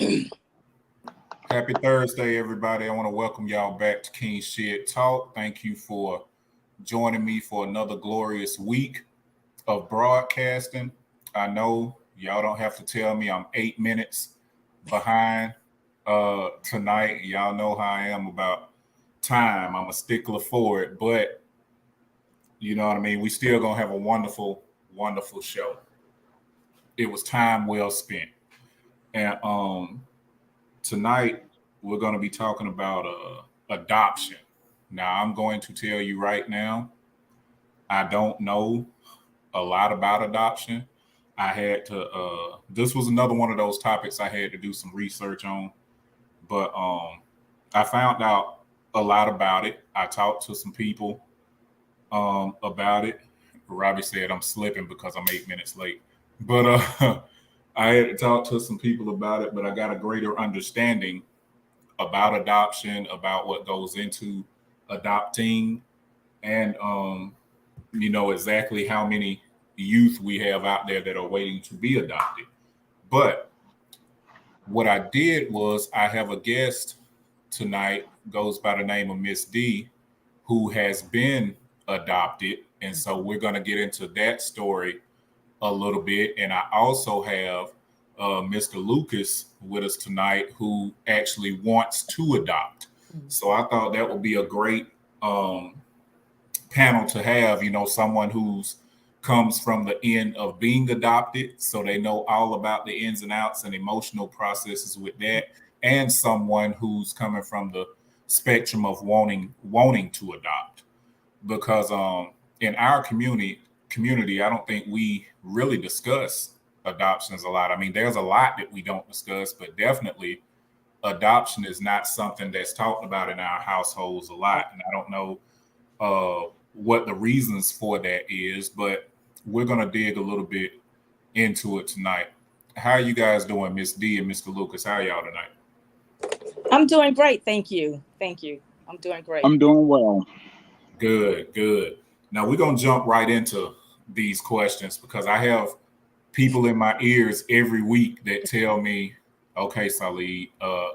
Happy Thursday, everybody. I want to welcome y'all back to King Shit Talk. Thank you for joining me for another glorious week of broadcasting. I know y'all don't have to tell me I'm 8 minutes behind tonight. Y'all know how I am about time. I'm a stickler for it, but you know what I mean? We still gonna have a wonderful, wonderful show. It was time well spent. And tonight we're going to be talking about adoption. Now, I'm going to tell you right now, I don't know a lot about adoption. I had to. This was another one of those topics I had to do some research on, but I found out a lot about it. I talked to some people about it. Robbie said I'm slipping because I'm 8 minutes late, but I had to talk to some people about it. But I got a greater understanding about adoption, about what goes into adopting, and exactly how many youth we have out there that are waiting to be adopted. But what I did was I have a guest tonight, goes by the name of Miss D, who has been adopted. And so we're going to get into that story a little bit. And I also have Mr. Lucas with us tonight, who actually wants to adopt. So I thought that would be a great um, panel to have. Someone who's comes from the end of being adopted, so they know all about the ins and outs and emotional processes with that, and someone who's coming from the spectrum of wanting to adopt. Because in our community, I don't think we really discuss adoptions a lot. I mean, there's a lot that we don't discuss, but definitely adoption is not something that's talked about in our households a lot. And I don't know what the reasons for that is, but we're gonna dig a little bit into it tonight. How are you guys doing, Miss D and Mr. Lucas? How are y'all tonight? I'm doing great. Thank you. Thank you. I'm doing great. I'm doing well. Good, good. Now we're gonna jump right into these questions because I have people in my ears every week that tell me, "Okay, Salih,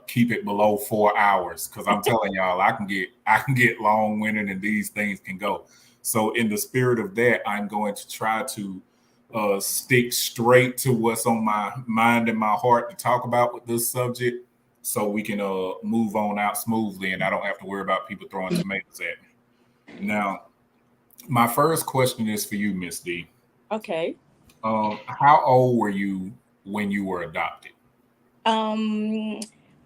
keep it below 4 hours," because I'm telling y'all, I can get long winded and these things can go. So, in the spirit of that, I'm going to try to stick straight to what's on my mind and my heart to talk about with this subject, so we can move on out smoothly, and I don't have to worry about people throwing tomatoes at me. Now, my first question is for you, Miss D. Okay. How old were you when you were adopted? Um,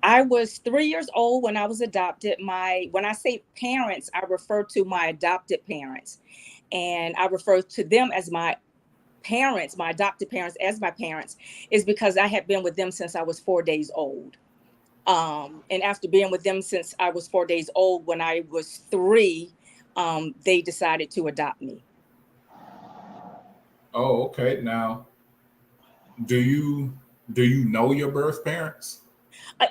I was 3 years old when I was adopted. When I say parents, I refer to my adopted parents, and I refer to them as my parents, my adopted parents as my parents, is because I had been with them since I was 4 days old. And after being with them since I was 4 days old, when I was three, they decided to adopt me. Oh, okay. Now, do you do you know your birth parents?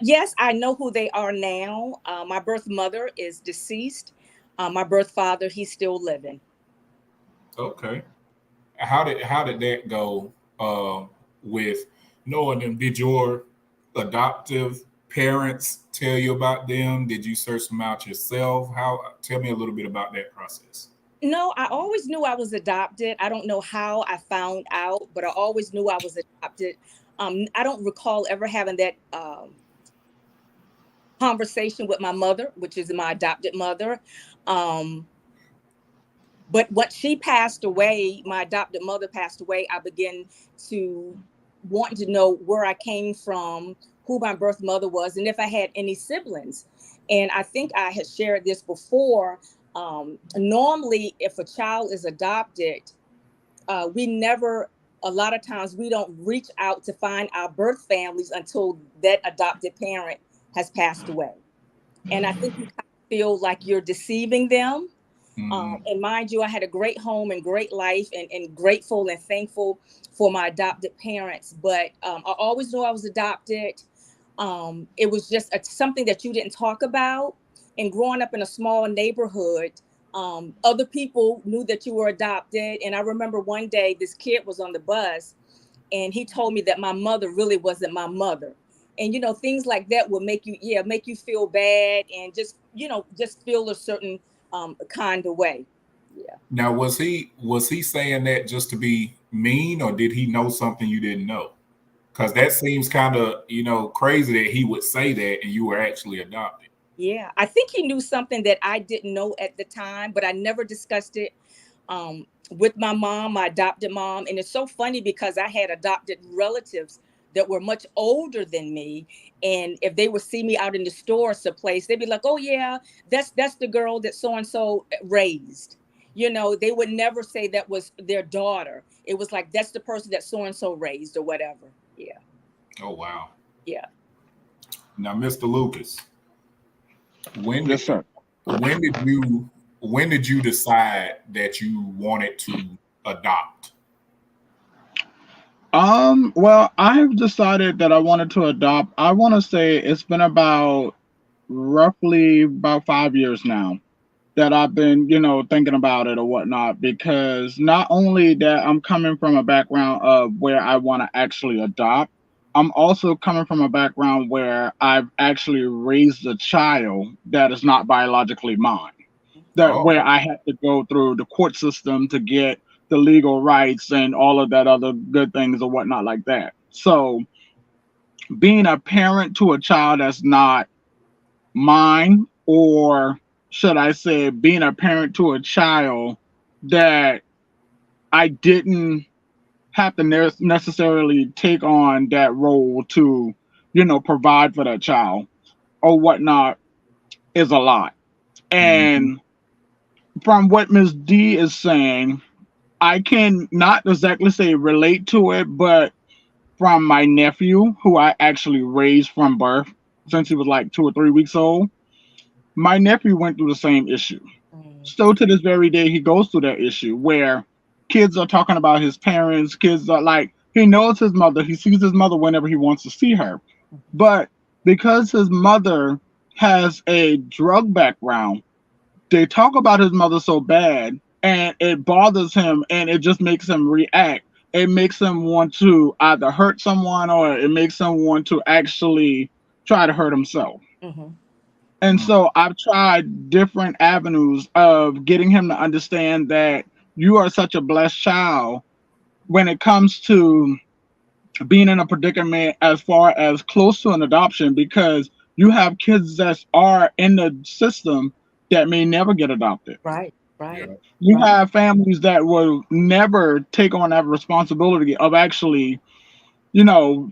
Yes, I know who they are now. My birth mother is deceased. My birth father, he's still living. Okay. How did that go with knowing them? Did your adoptive parents tell you about them? Did you search them out yourself? How Tell me a little bit about that process. No, I always knew I was adopted. I don't know how I found out, but I always knew I was adopted. I don't recall ever having that conversation with my mother, which is my adopted mother. Um, but when she passed away, my adopted mother passed away, I began to want to know where I came from, who my birth mother was, and if I had any siblings. And I think I had shared this before. Normally, if a child is adopted, we never, a lot of times, we don't reach out to find our birth families until that adopted parent has passed away. And I think you kind of feel like you're deceiving them. Hmm. And mind you, I had a great home and great life, and grateful and thankful for my adopted parents. But I always knew I was adopted. It was just something that you didn't talk about. And growing up in a small neighborhood, other people knew that you were adopted. And I remember one day this kid was on the bus and he told me that my mother really wasn't my mother. and things like that will make you feel bad, and just feel a certain kind of way. Yeah. Now, was he saying that just to be mean, or did he know something you didn't know? Because that seems kind of crazy that he would say that and you were actually adopted. Yeah, I think he knew something that I didn't know at the time, but I never discussed it with my mom, my adopted mom. And it's so funny because I had adopted relatives that were much older than me, and if they would see me out in the store or someplace, they'd be like, "Oh yeah, that's the girl that so and so raised." They would never say that was their daughter. It was like, that's the person that so and so raised or whatever. Yeah. Oh wow. Yeah. Now, Mr. Lucas, when Yes, sir. when did you decide that you wanted to adopt? Well, I've decided that I wanted to adopt. I want to say it's been roughly about 5 years now that I've been, thinking about it or whatnot, because not only that I'm coming from a background of where I want to actually adopt, I'm also coming from a background where I've actually raised a child that is not biologically mine. That Oh, where I had to go through the court system to get the legal rights and all of that other good things or whatnot like that. So being a parent to a child that's not mine, or should I say, being a parent to a child that I didn't have to necessarily take on that role to, provide for that child or whatnot, is a lot. mhm. And from what Ms. D is saying, I can not exactly say relate to it, but from my nephew, who I actually raised from birth since he was like 2 or 3 weeks old, my nephew went through the same issue. Mm. Still to this very day, he goes through that issue where kids are talking about his parents. Kids are like, he knows his mother. He sees his mother whenever he wants to see her. But because his mother has a drug background, they talk about his mother so bad, and it bothers him, and it just makes him react. It makes him want to either hurt someone, or it makes him want to actually try to hurt himself. Mm-hmm. And Mm. so I've tried different avenues of getting him to understand that you are such a blessed child when it comes to being in a predicament as far as close to an adoption, because you have kids that are in the system that may never get adopted. Right. Yeah. Right. You Right. have families that will never take on that responsibility of actually,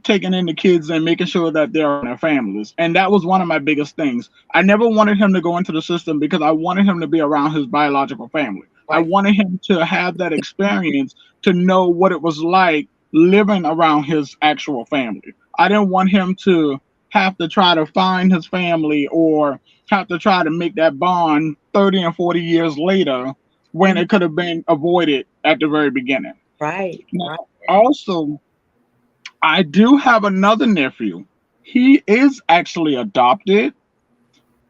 taking in the kids and making sure that they're in their families. And that was one of my biggest things. I never wanted him to go into the system because I wanted him to be around his biological family. I Right. wanted him to have that experience to know what it was like living around his actual family. I didn't want him to have to try to find his family, or have to try to make that bond 30 and 40 years later when Mhm. it could have been avoided at the very beginning. Right. Now, Right. also, I do have another nephew. He is actually adopted.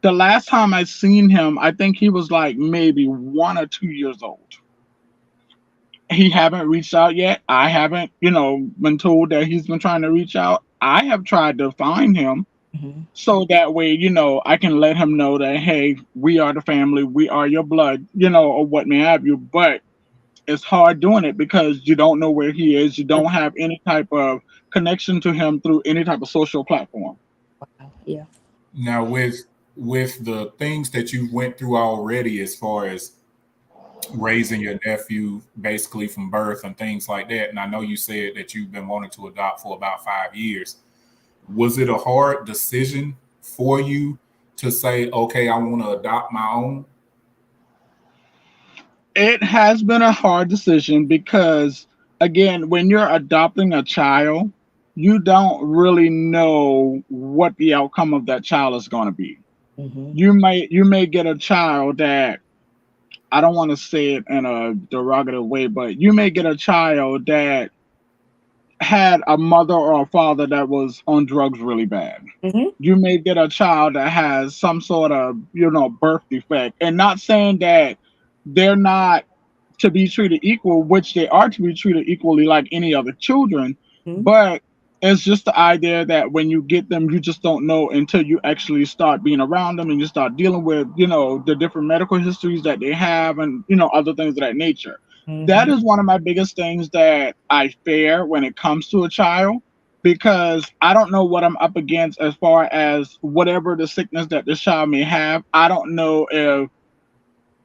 The last time I seen him, I think he was like maybe 1 or 2 years old. He haven't reached out yet. I haven't, been told that he's been trying to reach out. I have tried to find him Mm-hmm. so that way, I can let him know that, hey, we are the family, we are your blood, or what may have you. But it's hard doing it because you don't know where he is. You don't have any type of connection to him through any type of social platform. Wow. Yeah. Now, with the things that you went through already, as far as raising your nephew basically from birth and things like that, and I know you said that you've been wanting to adopt for about 5 years. Was it a hard decision for you to say, okay, I want to adopt my own? It has been a hard decision because, again, when you're adopting a child, you don't really know what the outcome of that child is going to be. Mm-hmm. You may get a child that, I don't want to say it in a derogative way, but you may get a child that had a mother or a father that was on drugs really bad. Mm-hmm. You may get a child that has some sort of, birth defect. And not saying that they're not to be treated equal, which they are to be treated equally like any other children, Mm-hmm. but it's just the idea that when you get them, you just don't know until you actually start being around them and you start dealing with, the different medical histories that they have and, other things of that nature. That Mhm. is one of my biggest things that I fear when it comes to a child, because I don't know what I'm up against as far as whatever the sickness that this child may have. I don't know if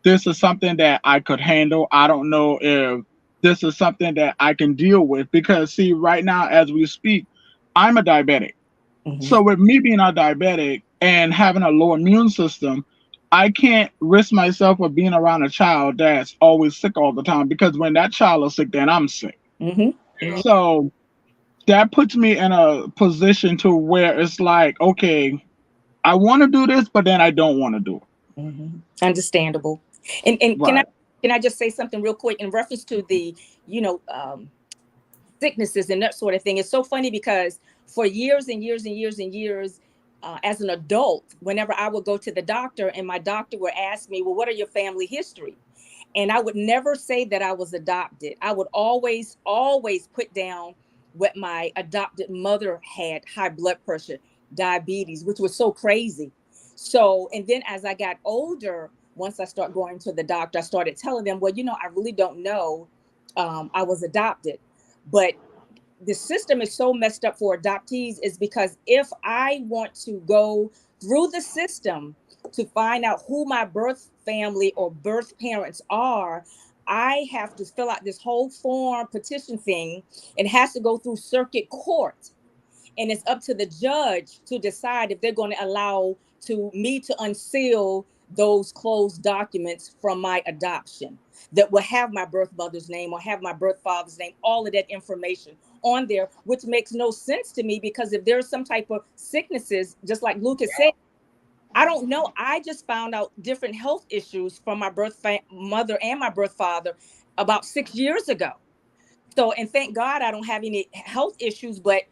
this is something that I could handle. I don't know if this is something that I can deal with, because see, right now as we speak, I'm a diabetic. Mhm. So with me being a diabetic and having a low immune system, I can't risk myself with being around a child that's always sick all the time, because when that child is sick, then I'm sick. Mhm. Mhm. So that puts me in a position to where it's like, okay, I want to do this, but then I don't want to do it. Mhm. Understandable. And Right. can I just say something real quick in reference to the, you know, um, sicknesses and that sort of thing? It's so funny because for years and years and years and years, as an adult, whenever I would go to the doctor and my doctor would ask me, well, what are your family history? And I would never say that I was adopted. I would always put down what my adopted mother had: high blood pressure, diabetes, which was so crazy. So, and then as I got older, once I started going to the doctor, I started telling them, well, I really don't know. I was adopted. But the system is so messed up for adoptees is because if I want to go through the system to find out who my birth family or birth parents are, I have to fill out this whole form petition thing. It has to go through circuit court, and it's up to the judge to decide if they're going to allow to me to unseal those closed documents from my adoption that will have my birth mother's name or have my birth father's name, all of that information on there, which makes no sense to me because if there's some type of sicknesses, just like Lucas said, I don't know. I just found out different health issues from my mother and my birth father about 6 years ago. So, and thank God I don't have any health issues, but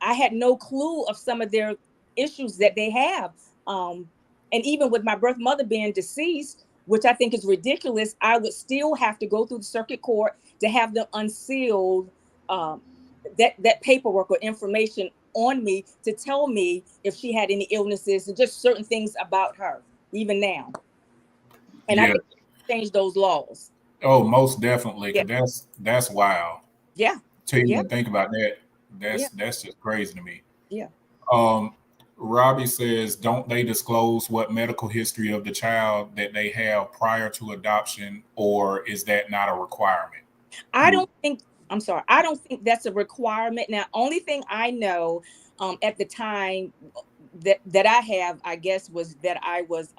I had no clue of some of their issues that they have. Um, and even with my birth mother being deceased, which I think is ridiculous, I would still have to go through the circuit court to have them unsealed, um, that paperwork or information on me to tell me if she had any illnesses and just certain things about her, even now. And I Yeah. think change those laws. Oh, most definitely. Yeah, Cause that's wild. yeah, To yeah, even think about that, yeah, that's just crazy to me. yeah. Um, Robbie says, don't they disclose what medical history of the child that they have prior to adoption, or is that not a requirement? I You, don't think, I'm sorry, I don't think that's a requirement. Now, only thing I know at the time that I have, I guess, was that I was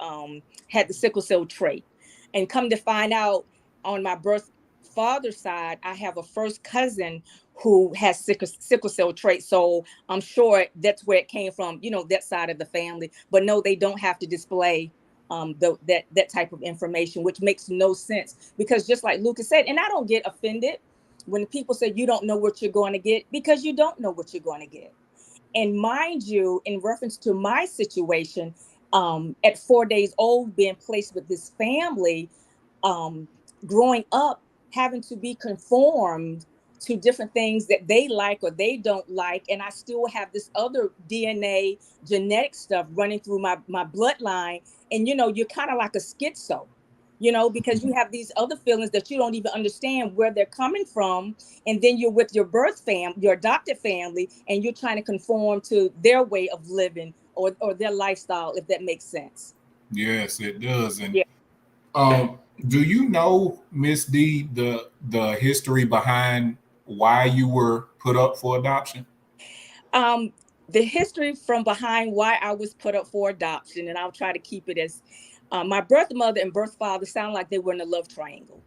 had the sickle cell trait. And come to find out, on my birth father's side, I have a first cousin who has sickle cell trait. So I'm sure that's where it came from, that side of the family. But no, they don't have to display that type of information, which makes no sense, because just like Lucas said, and I don't get offended when people say you don't know what you're going to get, because you don't know what you're going to get. And mind you, in reference to my situation, at 4 days old, being placed with this family, um, growing up, having to be conformed to different things that they like or they don't like. And I still have this other DNA genetic stuff running through my bloodline. And, you're kind of like a schizo, because you have these other feelings that you don't even understand where they're coming from. And then you're with your your adopted family, and you're trying to conform to their way of living or their lifestyle, if that makes sense. yes, it does. And Yeah. um, do you know, Miss D, the history behind why you were put up for adoption? Um, the history from behind why I was put up for adoption, and I'll try to keep it as my birth mother and birth father sound like they were in a love triangle.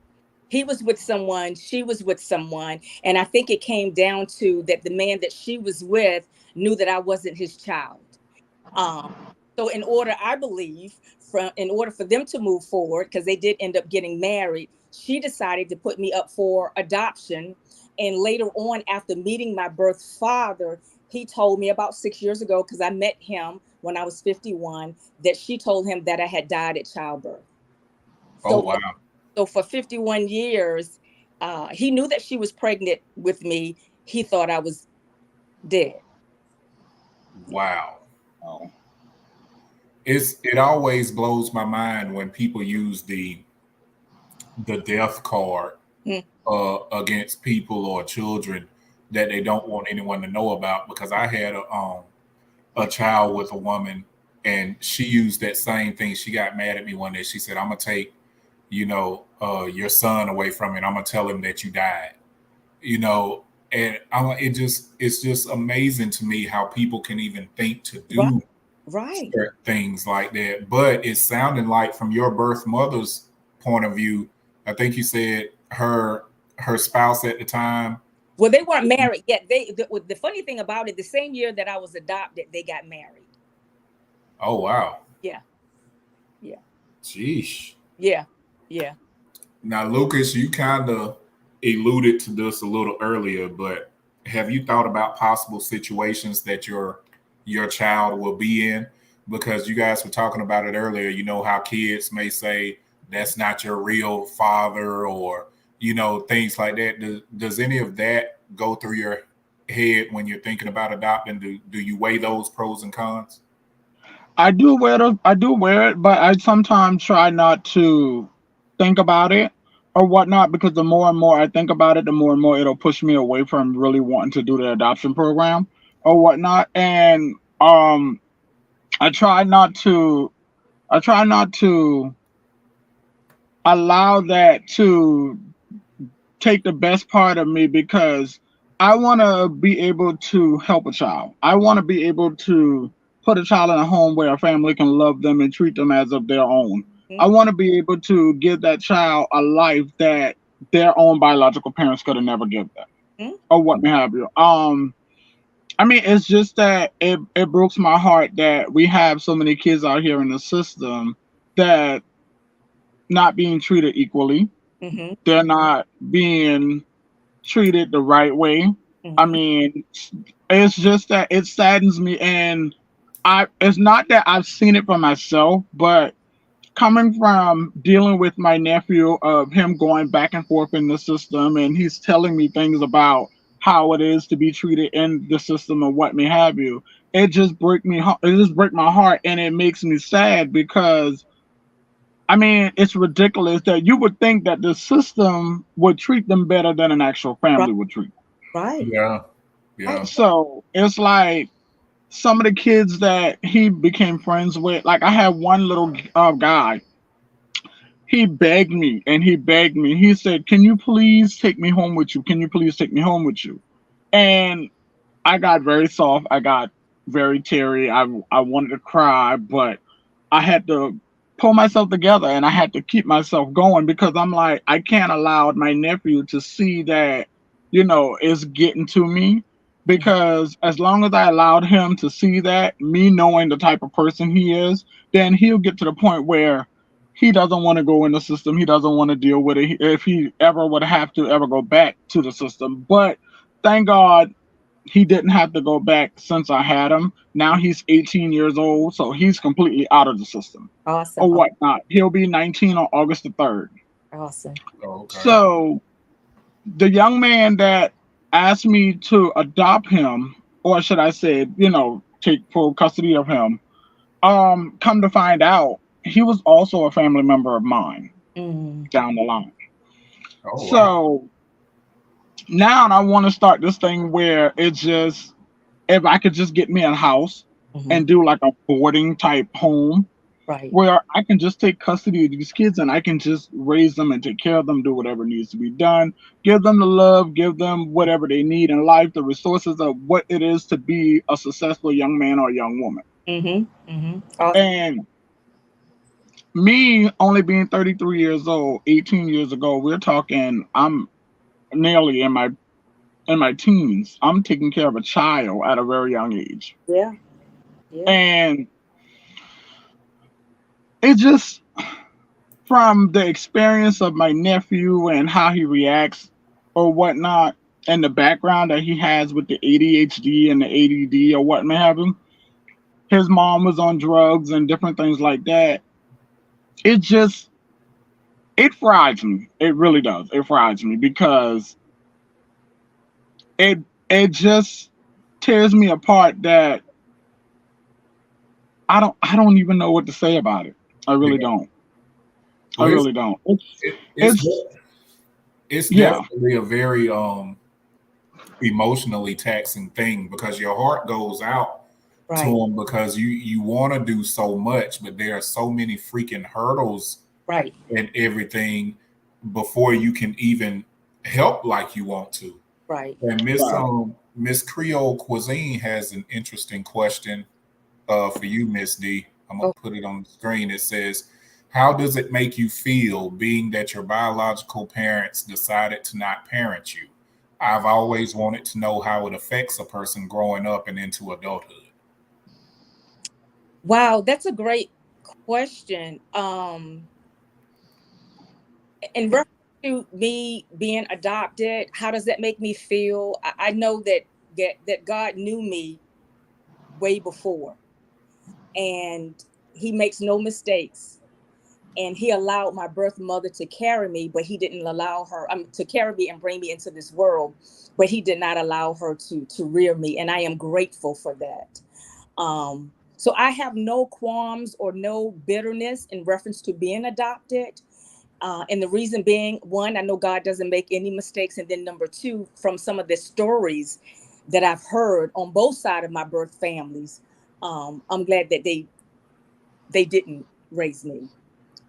He was with someone, she was with someone, and I think it came down to that the man that she was with knew that I wasn't his child. Um, so in order, I believe, in order for them to move forward, because they did end up getting married, she decided to put me up for adoption. And later on, after meeting my birth father, he told me about 6 years ago, because I met him when I was 51, that she told him that I had died at childbirth. Oh, So, wow. so for 51 years, he knew that she was pregnant with me. He thought I was Dead. Wow. Oh. It always blows my mind when people use the death card Mm. against people or children that they don't want anyone to know about. Because I had a child with a woman, and she used that same thing. She got mad at me one day. She said, "I'm gonna take, your son away from me, and I'm gonna tell him that you died." And it's just amazing to me how people can even think to Right. do Right. certain things like that. But it's sounding like, from your birth mother's point of view, I think you said her spouse at the time. Well, they weren't married yet. The funny thing about it, the same year that I was adopted, they got married. Oh wow. Yeah. Yeah. Jeez. Yeah. Yeah. Now, Lucas, you kind of alluded to this a little earlier, but have you thought about possible situations that your child will be in? Because you guys were talking about it earlier. You know how kids may say that's not your real father, or things like that. Does any of that go through your head when you're thinking about adopting? Do you weigh those pros and cons? I do wear it, but I sometimes try not to think about it or whatnot, because the more and more I think about it, the more and more it'll push me away from really wanting to do the adoption program or whatnot. And I try not to allow that to take the best part of me, because I want to be able to help a child. I want to be able to put a child in a home where a family can love them and treat them as of their own. I want to be able to give that child a life that their own biological parents could have never given them, or what may have you. I mean, it's just that it breaks my heart that we have so many kids out here in the system that not being treated equally. Mm-hmm. They're not being treated the right way. Mm-hmm. I mean, it's just that it saddens me, and it's not that I've seen it for myself, but coming from dealing with my nephew, of him going back and forth in the system, and he's telling me things about how it is to be treated in the system and what may have you, it just break my heart, and it makes me sad, because I mean, it's ridiculous that you would think that the system would treat them better than an actual family would treat them. Right. Yeah. So it's like some of the kids that he became friends with, like I had one little guy, he begged me and he begged me. He said, "Can you please take me home with you? Can you please take me home with you?" And I got very soft. I got very teary. I wanted to cry, but I had to pull myself together and I had to keep myself going, because I'm like, I can't allow my nephew to see that, it's getting to me. Because as long as I allowed him to see that, me knowing the type of person he is, then he'll get to the point where he doesn't want to go in the system. He doesn't want to deal with it if he ever would have to ever go back to the system. But thank God he didn't have to go back since I had him. Now he's 18 years old, so he's completely out of the system. Awesome. Or whatnot. He'll be 19 on August the 3rd. Awesome. Okay. So the young man that asked me to adopt him, or should I say, take full custody of him, come to find out, he was also a family member of mine down the line. Oh, wow. So now I want to start this thing where it's just, if I could just get me a house and do like a boarding type home, Right. where I can just take custody of these kids and I can just raise them and take care of them, do whatever needs to be done, give them the love, give them whatever they need in life, the resources of what it is to be a successful young man or young woman. Awesome. And me only being 33 years old, 18 years ago, we're talking, I'm nearly in my teens. I'm taking care of a child at a very young age. Yeah. And it just, from the experience of my nephew and how he reacts or whatnot, and the background that he has with the ADHD and the ADD or what may have him, his mom was on drugs and different things like that. It fries me. It really does. It fries me, because it just tears me apart that I don't even know what to say about it. I really Yeah. don't. I Well, really don't. it's It's it's yeah, definitely a very emotionally taxing thing because your heart goes out to Right. them because you want to do so much, but there are so many freaking hurdles Right. and everything before you can even help like you want to. Right. And right. Miss Creole Cuisine has an interesting question for you, Miss D. I'm gonna Oh, put it on the screen. It says, "How does it make you feel being that your biological parents decided to not parent you? I've always wanted to know how it affects a person growing up and into adulthood." wow, that's a great question. In reference to me being adopted, how does that make me feel? I know that God knew me way before, and He makes no mistakes. And He allowed my birth mother to carry me, but He didn't allow her to carry me and bring me into this world. But He did not allow her to rear me, and I am grateful for that. So I have no qualms or no bitterness in reference to being adopted. And the reason being, one, I know God doesn't make any mistakes. And then number two, from some of the stories that I've heard on both sides of my birth families, I'm glad that they didn't raise me.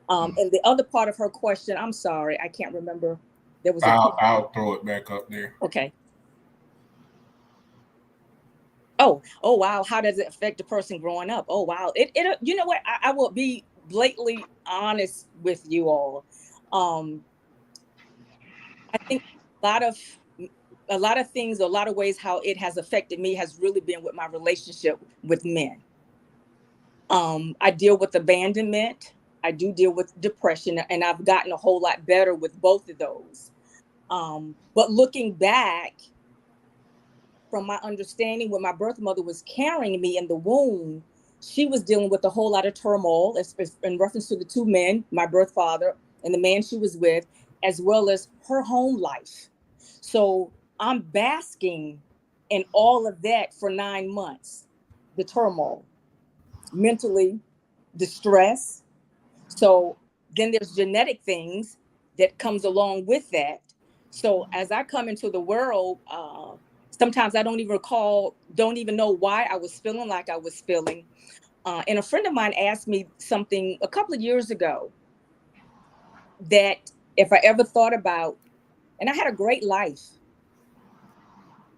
And the other part of her question, I'm sorry, I can't remember. There was a I'll throw it back up there. okay. Oh wow, how does it affect the person growing up? Oh wow, it you know what? I will be blatantly honest with you all. Um, I think a lot of a lot of things, a lot of ways how it has affected me has really been with my relationship with men. I deal with abandonment. I do deal with depression, and I've gotten a whole lot better with both of those. But looking back, from my understanding, when my birth mother was carrying me in the womb, she was dealing with a whole lot of turmoil in reference to the two men, my birth father and the man she was with, as well as her home life. So I'm basking in all of that for 9 months, the turmoil, mentally, the stress. So then there's genetic things that comes along with that. So as I come into the world, sometimes I don't even know why I was feeling like I was feeling. And a friend of mine asked me something a couple of years ago that if I ever thought about, and I had a great life,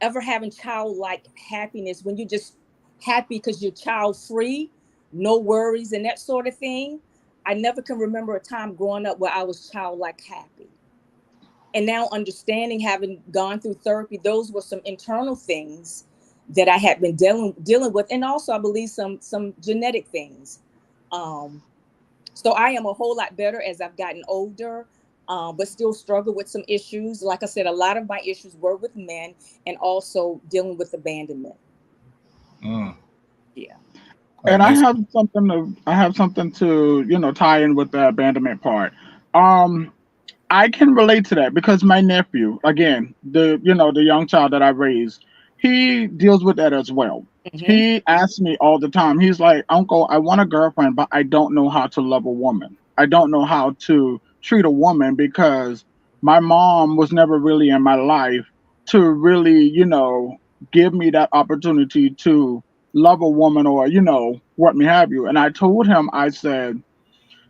ever having childlike happiness when you're just happy because you're child free, no worries and that sort of thing. I never can remember a time growing up where I was childlike happy. And now understanding, having gone through therapy, those were some internal things that I had been dealing with, and also I believe some genetic things. Um, so I am a whole lot better as I've gotten older, but still struggle with some issues. Like I said, a lot of my issues were with men, and also dealing with abandonment. Mm. Yeah. And Miss, I have something to, tie in with the abandonment part. Um, I can relate to that because my nephew, again, the young child that I raised, he deals with that as well. Hmm. He asks me all the time. He's like, "Uncle, I want a girlfriend, but I don't know how to love a woman. I don't know how to treat a woman because my mom was never really in my life to really, give me that opportunity to love a woman or, what me have you." And I told him, I said,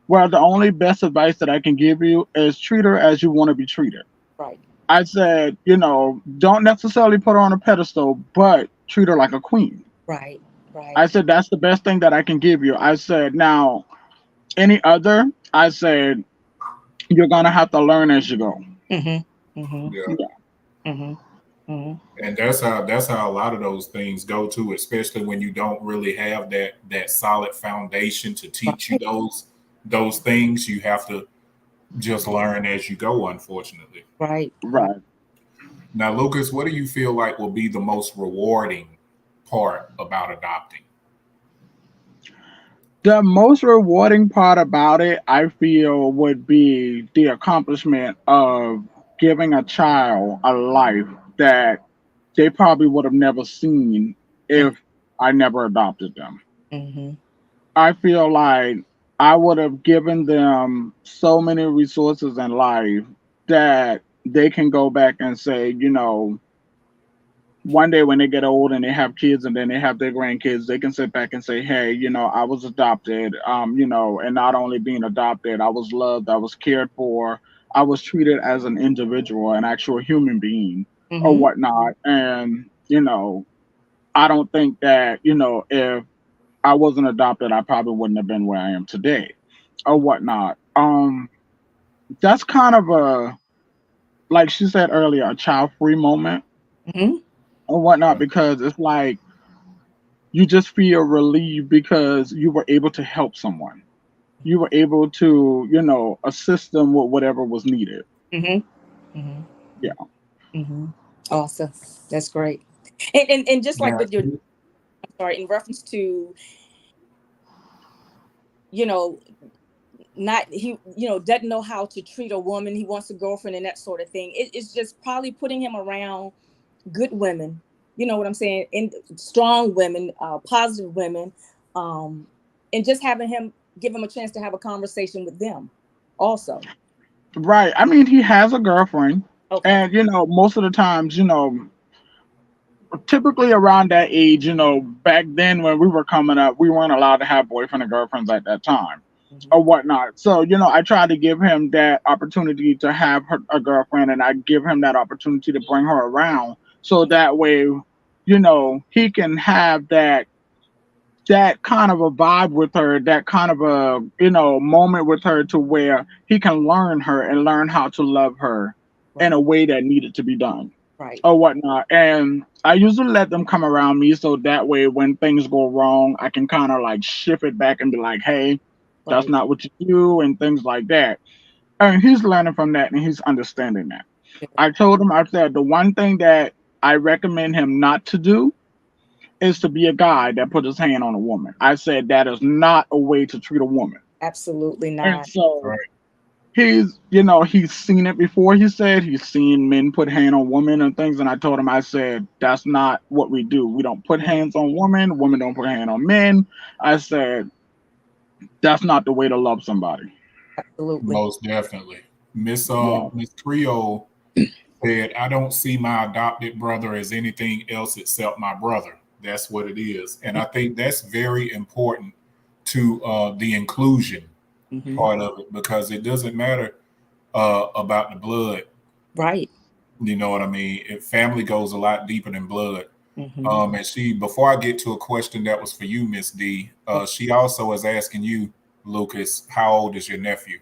well, the only best advice that I can give you is treat her as you want to be treated. Right. I said, don't necessarily put her on a pedestal, but treat her like a queen. Right. Right. I said, that's the best thing that I can give you. I said, now, any other, I said, you're going to have to learn as you go. Hmm. Hmm. yeah, Yeah, Hmm. Hmm. and that's how a lot of those things go to, especially when you don't really have that solid foundation to teach you Right. those things. You have to just learn as you go, unfortunately. Right. Right. right. Now, Lucas, what do you feel like will be the most rewarding part about adopting? The most rewarding part about it, I feel, would be the accomplishment of giving a child a life that they probably would have never seen if I never adopted them. Mm-hmm. I feel like I would have given them so many resources in life that they can go back and say, one day when they get old and they have kids and then they have their grandkids, they can sit back and say, hey, I was adopted, and not only being adopted, I was loved, I was cared for, I was treated as an individual, an actual human being or Mm-hmm. whatnot. And, I don't think that, if I wasn't adopted, I probably wouldn't have been where I am today or whatnot. That's kind of like she said earlier, a child free moment Mm-hmm. or whatnot, because it's like you just feel relieved because you were able to help someone. You were able to, assist them with whatever was needed. Mm-hmm. Mm-hmm. Yeah. Mm-hmm. Awesome. That's great. And just like Now, with your, sorry, in reference to, you know, not he, doesn't know how to treat a woman. He wants a girlfriend and that sort of thing. It's just probably putting him around good women. You know what I'm saying? And strong women, positive women, and just having him give him a chance to have a conversation with them. Also, Right. I mean, he has a girlfriend. okay. And, most of the times, typically around that age, back then when we were coming up, we weren't allowed to have boyfriend and girlfriends at that time Mm-hmm. or whatnot. So, I try to give him that opportunity to have a girlfriend, and I give him that opportunity to bring her around. So that way, he can have that kind of a vibe with her, that kind of a, moment with her to where he can learn her and learn how to love her in Right. a way that needed to be done Right. or whatnot. And I usually let them come around me so that way when things go wrong, I can kind of like shift it back and be like, hey, that's Right. not what you do, and things like that. And he's learning from that and he's understanding that. Yeah. I told him, I said, the one thing that I recommend him not to do is to be a guy that put his hand on a woman. I said that is not a way to treat a woman. Absolutely And not. so right. he's seen it before. He said he's seen men put hand on women and things. And I told him, I said, that's not what we do. We don't put hands on women. Women don't put hand on men. I said, that's not the way to love somebody. Absolutely. Most definitely. Miss Yeah. Miss Creole said, I don't see my adopted brother as anything else except my brother. That's what it is. And I think that's very important to the inclusion Mm-hmm. part of it, because it doesn't matter about the blood. Right. You know what I mean? Family goes a lot deeper than blood. Mm-hmm. And before I get to a question that was for you, Miss D, she also is asking you, Lucas, how old is your nephew?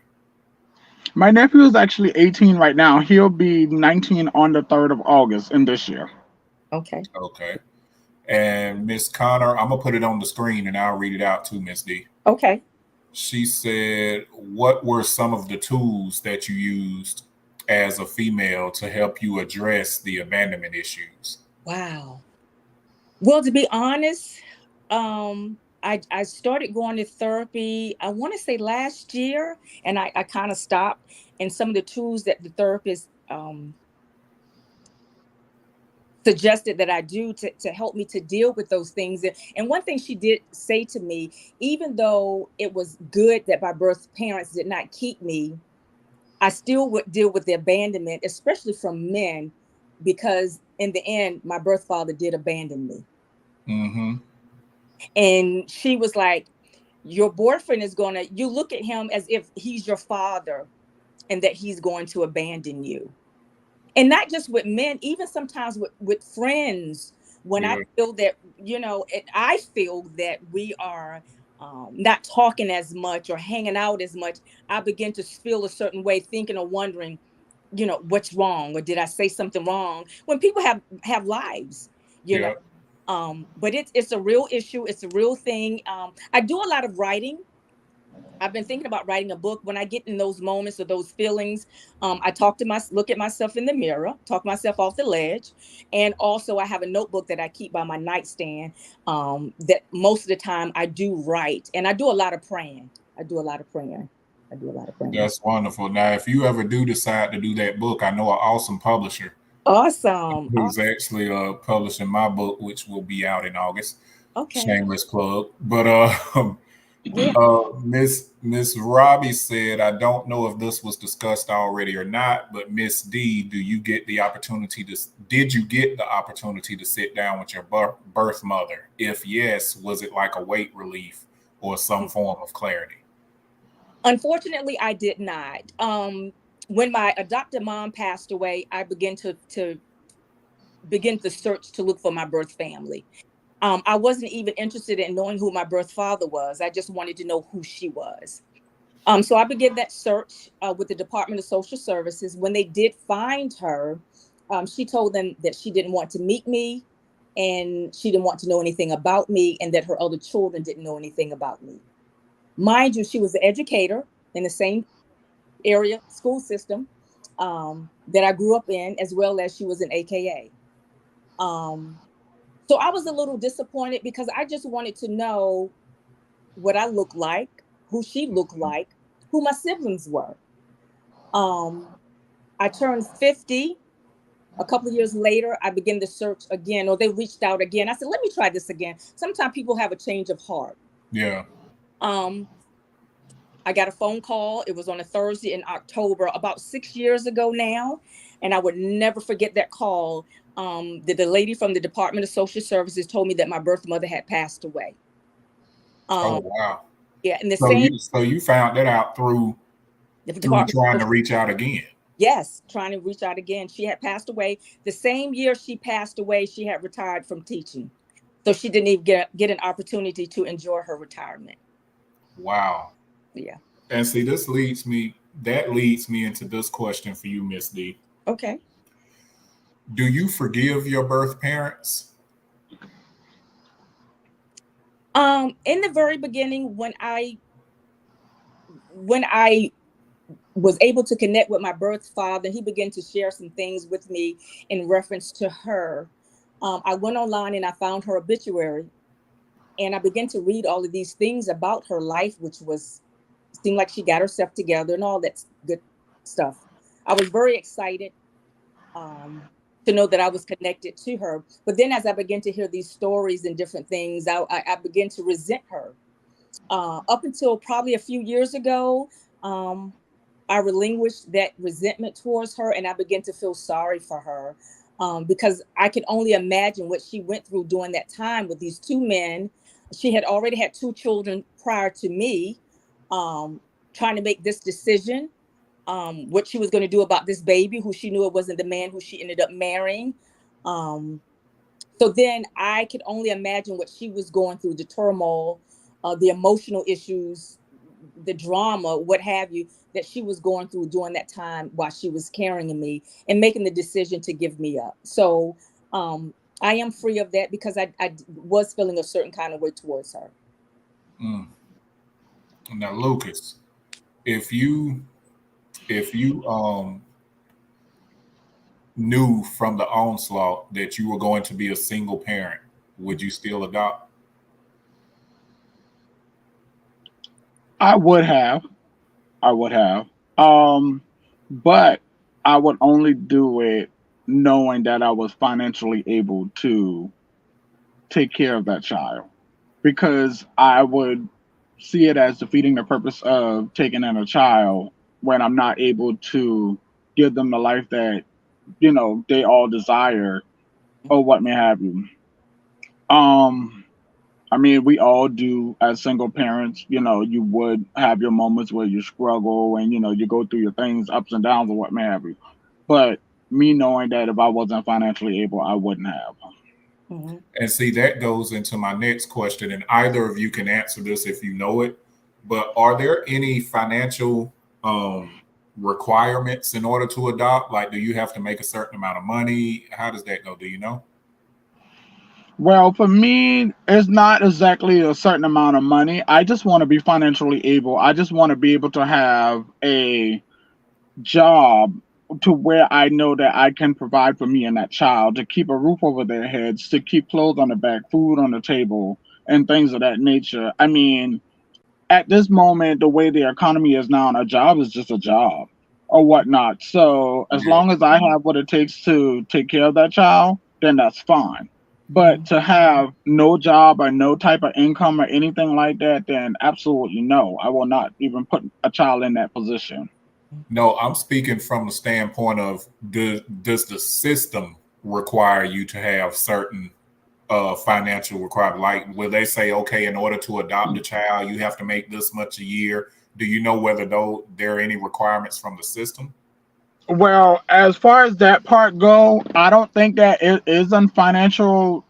My nephew is actually 18 right now. He'll be 19 on the 3rd of August in this year. Okay. Okay. And Miss Connor, I'm gonna put it on the screen and I'll read it out to Miss D. Okay. She said, what were some of the tools that you used as a female to help you address the abandonment issues? Wow. Well, to be honest, I started going to therapy, I want to say last year, and I kind of stopped. And some of the tools that the therapist suggested that I do to help me to deal with those things. And one thing she did say to me, even though it was good that my birth parents did not keep me, I still would deal with the abandonment, especially from men, because in the end, my birth father did abandon me. Mm-hmm. And she was like, your boyfriend is you look at him as if he's your father and that he's going to abandon you. And not just with men, even sometimes with friends, when I Yeah. feel that, I feel that we are not talking as much or hanging out as much, I begin to feel a certain way, thinking or wondering, what's wrong, or did I say something wrong, when people have lives, you know. Yeah. But it's a real issue. It's a real thing. I do a lot of writing. I've been thinking about writing a book. When I get in those moments or those feelings, I look at myself in the mirror, talk myself off the ledge. And also I have a notebook that I keep by my nightstand, that most of the time I do write, and I do a lot of praying. I do a lot of praying. I do a lot of praying. That's wonderful. Now, if you ever do decide to do that book, I know an awesome publisher Awesome. who's actually publishing my book, which will be out in August. Okay. Shameless plug. But Yeah. Miss Robbie said, I don't know if this was discussed already or not, but Miss D, did you get the opportunity to sit down with your birth mother? If yes, was it like a weight relief or some form of clarity? Unfortunately, I did not. When my adopted mom passed away, I began to search to look for my birth family. I wasn't even interested in knowing who my birth father was. I just wanted to know who she was. So I began that search with the Department of Social Services. When they did find her, she told them that she didn't want to meet me and she didn't want to know anything about me, and that her other children didn't know anything about me. Mind you, she was an educator in the same area school system that I grew up in, as well as she was an AKA. So I was a little disappointed because I just wanted to know what I looked like, who she looked like, who my siblings were. I turned 50. A couple of years later, I began to search again, or they reached out again. I said, let me try this again. Sometimes people have a change of heart. Yeah. I got a phone call. It was on a Thursday in October, about 6 years ago now. And I would never forget that call. The lady from the Department of Social Services told me that my birth mother had passed away. Oh, wow. Yeah. And so you found that out through trying to reach out again. Yes, trying to reach out again. She had passed away. The same year she passed away, she had retired from teaching. So she didn't even get an opportunity to enjoy her retirement. Wow. Yeah. And see, that leads me into this question for you, Miss D. Okay. Do you forgive your birth parents? In the very beginning, when I was able to connect with my birth father, he began to share some things with me in reference to her. I went online and I found her obituary, and I began to read all of these things about her life, which seemed like she got herself together and all that good stuff. I was very excited to know that I was connected to her. But then as I began to hear these stories and different things, I began to resent her. Up until probably a few years ago, I relinquished that resentment towards her, and I began to feel sorry for her because I could only imagine what she went through during that time with these two men. She had already had two children prior to me, trying to make this decision, what she was going to do about this baby, who she knew it wasn't the man who she ended up marrying. So then I could only imagine what she was going through, the turmoil, the emotional issues, the drama, what have you, that she was going through during that time while she was carrying me and making the decision to give me up. So I am free of that because I was feeling a certain kind of way towards her. Now, Lucas, if you knew from the onslaught that you were going to be a single parent, would you still adopt? I would have. But I would only do it knowing that I was financially able to take care of that child, because I would see it as defeating the purpose of taking in a child when I'm not able to give them the life that, they all desire or what may have you. I mean, we all do as single parents. You would have your moments where you struggle and, you go through your things, ups and downs, or what may have you. But me knowing that if I wasn't financially able, I wouldn't have. Mm-hmm. And see, that goes into my next question, and either of you can answer this if you know it, but are there any financial requirements in order to adopt? Like, do you have to make a certain amount of money? How does that go? Do you know? Well, for me, it's not exactly a certain amount of money. I just want to be financially able. I just want to be able to have a job to where I know that I can provide for me and that child, to keep a roof over their heads, to keep clothes on their back, food on the table, and things of that nature. I mean, at this moment, the way the economy is now, a job is just a job. or whatnot. So as Yeah. long as I have what it takes to take care of that child, then that's fine. But to have no job or no type of income or anything like that, then absolutely no. I will not even put a child in that position. No, I'm speaking from the standpoint of does the system require you to have certain financial requirement? Like, will they say, okay, in order to adopt a child, you have to make this much a year? Do you know whether though there are any requirements from the system? Well, as far as that part go, I don't think that it is a financial,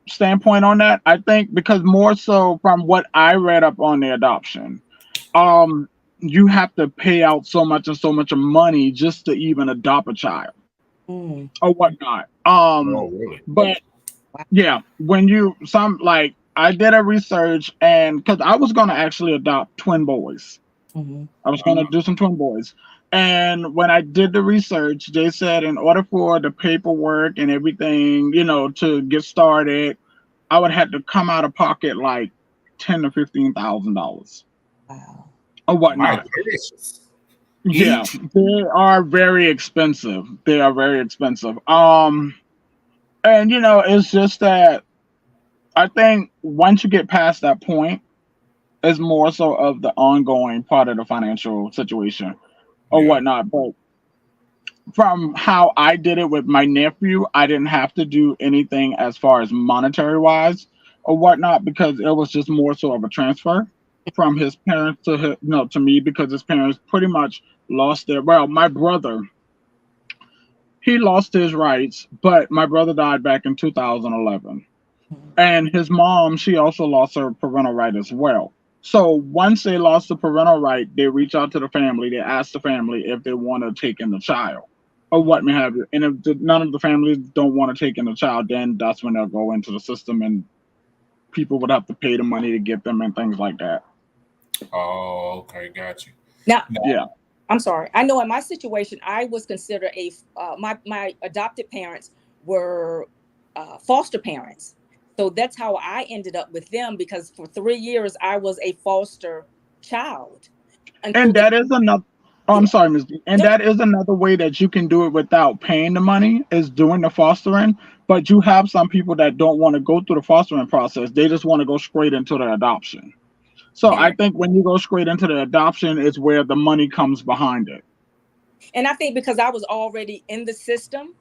standpoint on that. I think because more so from what I read up on the adoption, um, you have to pay out so much and so much of money just to even adopt a child Mm. or whatnot. Oh, really? But Wow. yeah, when you some like I did a research and because I was gonna actually adopt twin boys. Mhm. I was gonna do some twin boys. And when I did the research, they said in order for the paperwork and everything, to get started, I would have to come out of pocket like $10,000 to $15,000 Wow. or My whatnot. gracious. Yeah, Each? they are very expensive. They are very expensive. And it's just that I think once you get past that point, it's more so of the ongoing part of the financial situation or Yeah. whatnot. But from how I did it with my nephew, I didn't have to do anything as far as monetary wise or whatnot because it was just more so of a transfer from his parents to to me because his parents pretty much lost their my brother, he lost his rights, but my brother died back in 2011. Mhm. And his mom, she also lost her parental right as well. So once they lost the parental right, they reach out to the family. They ask the family if they want to take in the child or what may have you. And if none of the families don't want to take in the child, then that's when they'll go into the system and people would have to pay the money to get them and things like that. Oh, okay, got you. Now, No, Yeah. I'm sorry. I know in my situation, I was considered my adopted parents were foster parents, so that's how I ended up with them because for 3 years I was a foster child until And they that is another. Oh, I'm yeah sorry, Ms. D. And no, that is another way that you can do it without paying the money is doing the fostering. But you have some people that don't want to go through the fostering process. They just want to go straight into the adoption. So yeah. I think when you go straight into the adoption is where the money comes behind it. and I think because I was already in the system,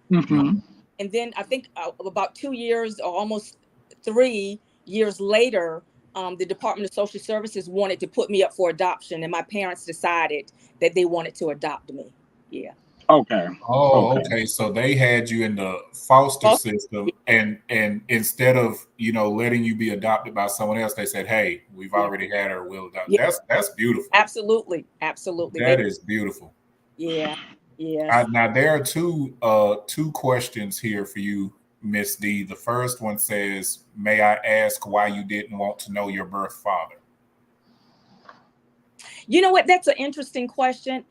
Hmm. and then I think about 2 years or almost 3 years later, the Department of Social Services wanted to put me up for adoption, and my parents decided that they wanted to adopt me. Yeah. Okay. Oh, Okay. okay. So they had you in the foster Oh, system, and instead of letting you be adopted by someone else, they said, "Hey, we've yeah, already had her. We'll adopt." yeah, That's beautiful. absolutely, absolutely. That is beautiful. Yeah, yes. Now there are two questions here for you, Miss D. The first one says, "May I ask why you didn't want to know your birth father?" You know what? That's an interesting question.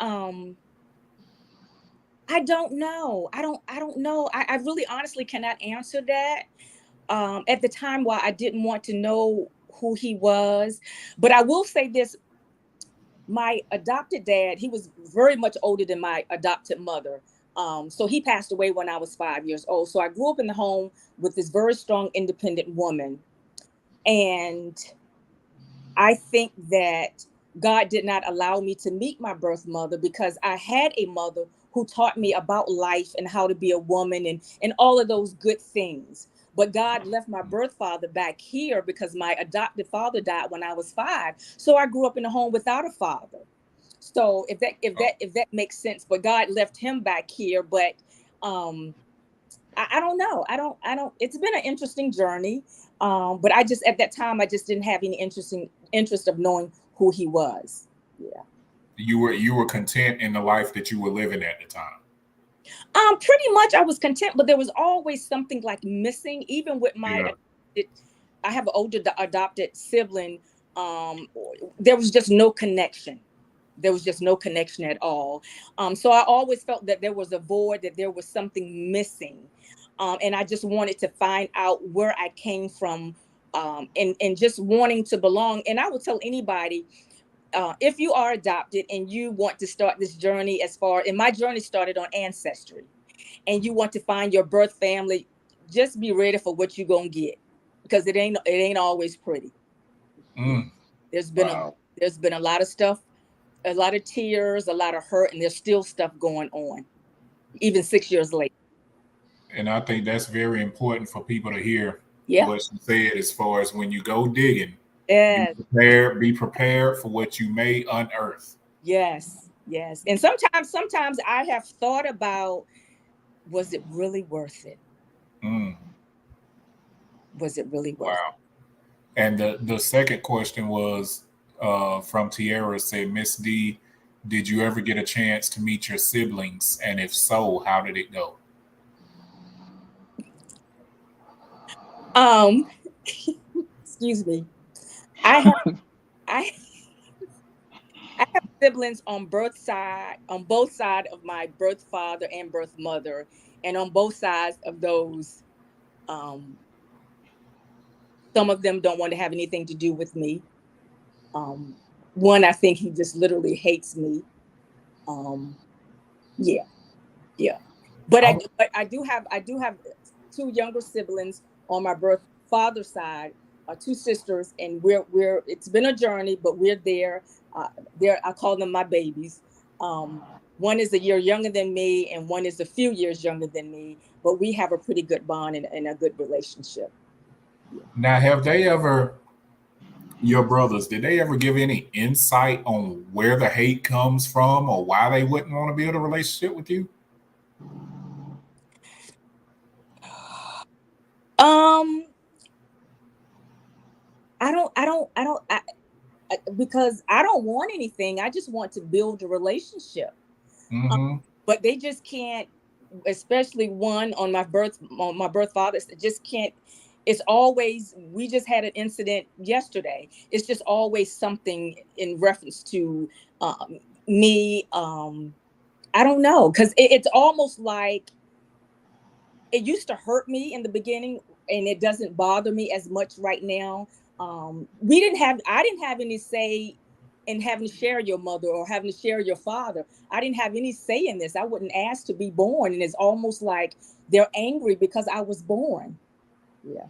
I don't know. I don't know. I really honestly cannot answer that. At the time, why I didn't want to know who he was, but I will say this: my adopted dad, he was very much older than my adopted mother. So he passed away when I was 5 years old. So I grew up in the home with this very strong, independent woman. And I think that God did not allow me to meet my birth mother because I had a mother who taught me about life and how to be a woman and all of those good things. But God left my birth father back here because my adopted father died when I was 5. So I grew up in a home without a father. So if that makes sense, but God left him back here. But um I don't know. I don't it's been an interesting journey. But I just at that time I just didn't have any interest of knowing who he was. Yeah. You were content in the life that you were living at the time. Pretty much I was content, but there was always something like missing, even with my Yeah. I have an older adopted sibling. Um, there was just no connection. There was just no connection at all. So I always felt that there was a void, that there was something missing. And I just wanted to find out where I came from, and just wanting to belong. And I would tell anybody, if you are adopted and you want to start this journey, and my journey started on Ancestry, and you want to find your birth family, just be ready for what you're gonna get, because it ain't always pretty. There's been a lot of stuff, a lot of tears, a lot of hurt, and there's still stuff going on, even 6 years later. And I think that's very important for people to hear. Yeah. What you said, as far as when you go digging, Yes. be prepared for what you may unearth. Yes. And sometimes I have thought about, was it really worth it? Was it really worth it? And the second question was from Tiara, said, Miss D, did you ever get a chance to meet your siblings? And if so, how did it go? Excuse me. I have siblings on both sides of my birth father and birth mother, and on both sides of those, some of them don't want to have anything to do with me. One, I think he just literally hates me. Yeah. But I do have 2 younger siblings on my birth father's side, 2 sisters, and we're it's been a journey, but we're there. I call them my babies. One is a year younger than me, and one is a few years younger than me, but we have a pretty good bond and a good relationship. Now, have they ever, your brothers, did they ever give any insight on where the hate comes from, or why they wouldn't want to build a relationship with you? Because I don't want anything. I just want to build a relationship. But they just can't, especially one on my birth father, just can't. It's always, we just had an incident yesterday. It's just always something in reference to me. I don't know, because it's almost like it used to hurt me in the beginning, and it doesn't bother me as much right now. I didn't have any say in having to share your mother or having to share your father. I didn't have any say in this. I wasn't asked to be born, and it's almost like they're angry because I was born. Yeah.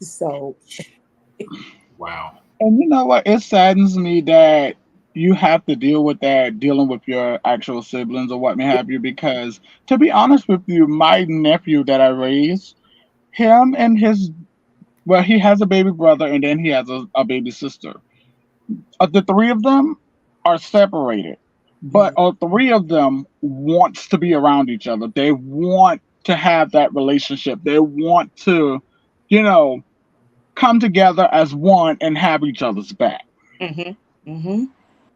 So. Wow. And you know what? It saddens me that you have to deal with that, dealing with your actual siblings or what may have you, because to be honest with you, my nephew that I raised, him and he has a baby brother, and then he has a baby sister. The 3 of them are separated, but all 3 of them wants to be around each other. They want to have that relationship. They want to, come together as one and have each other's back.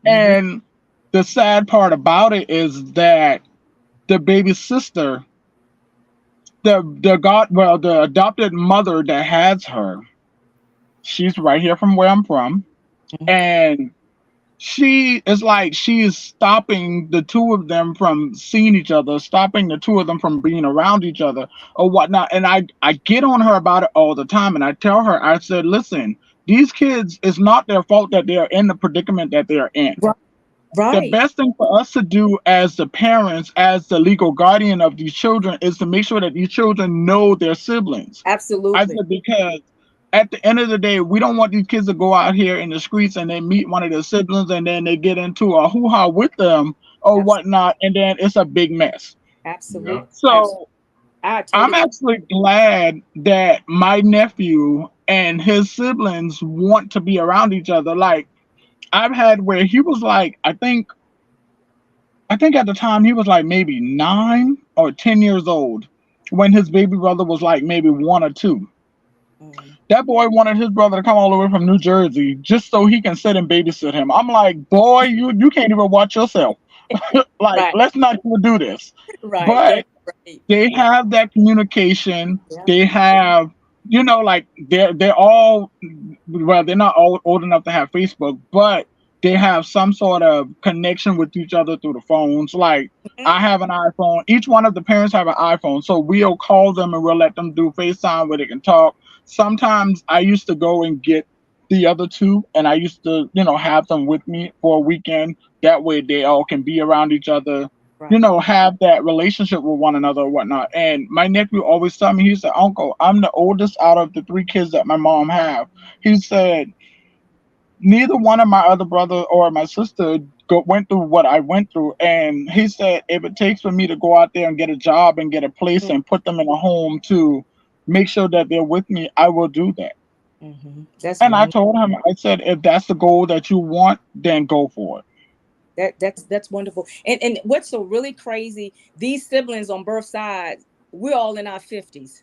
And the sad part about it is that the baby sister, the adopted mother that has her, she's right here from where I'm from. And she is like, she is stopping the 2 of them from seeing each other, stopping the 2 of them from being around each other or whatnot. And I get on her about it all the time. And I tell her, I said, listen, these kids, it's not their fault that they're in the predicament that they're in. Right. The best thing for us to do as the parents, as the legal guardian of these children, is to make sure that these children know their siblings. Absolutely. I said, because at the end of the day, we don't want these kids to go out here in the streets and they meet one of their siblings and then they get into a hoo-ha with them or whatnot, and then it's a big mess. Absolutely. Yeah. So I'm actually glad that my nephew and his siblings want to be around each other. Like, I've had where he was like, I think at the time he was like maybe 9 or 10 years old when his baby brother was like maybe 1 or 2. That boy wanted his brother to come all the way from New Jersey just so he can sit and babysit him. I'm like, boy, you can't even watch yourself. Let's not even do this. But they have that communication. They have, they're all, well, they're not all old enough to have Facebook, but they have some sort of connection with each other through the phones. Like, I have an iPhone. Each one of the parents have an iPhone. So we'll call them and we'll let them do FaceTime where they can talk. Sometimes I used to go and get the other two, and I used to, have them with me for a weekend. That way they all can be around each other, Right. have that relationship with one another or whatnot. And my nephew always told me, he said, Uncle, I'm the oldest out of the three kids that my mom have. He said, neither one of my other brother or my sister went through what I went through. And he said, if it takes for me to go out there and get a job and get a place and put them in a home to make sure that they're with me, I will do that. That's And I wonderful. told him, I said, if that's the goal that you want, then go for it. That's wonderful. And what's so really crazy, these siblings on both sides, we're all in our 50s.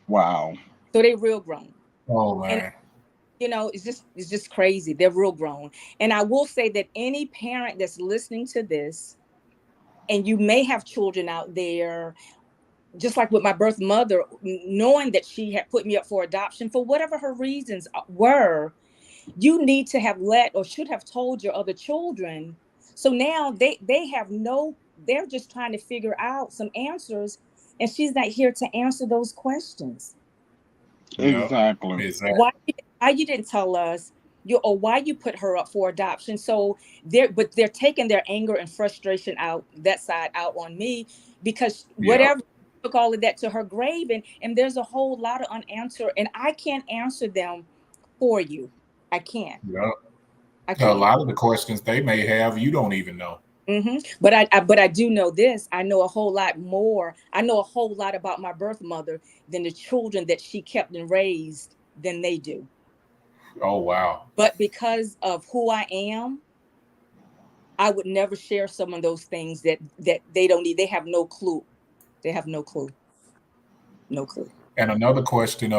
Wow. So they real grown. Oh And man. it's just crazy. They're real grown. And I will say that any parent that's listening to this, and you may have children out there, just like with my birth mother, knowing that she had put me up for adoption for whatever her reasons were, you need to have let or should have told your other children. So now they have they're just trying to figure out some answers, and she's not here to answer those questions. Yep. Exactly. Exactly. Why you didn't tell us or why you put her up for adoption? So they're taking their anger and frustration out on me, because Yep. whatever took all of that to her grave, and there's a whole lot of unanswered, and I can't answer them for you. I can't. Yep. I A can't. lot of the questions they may have, you don't even know. But I do know this. I know a whole lot more. I know a whole lot about my birth mother than the children that she kept and raised than they do. Oh wow. But because of who I am, I would never share some of those things that they don't need. They have no clue. They have no clue. No clue. And another question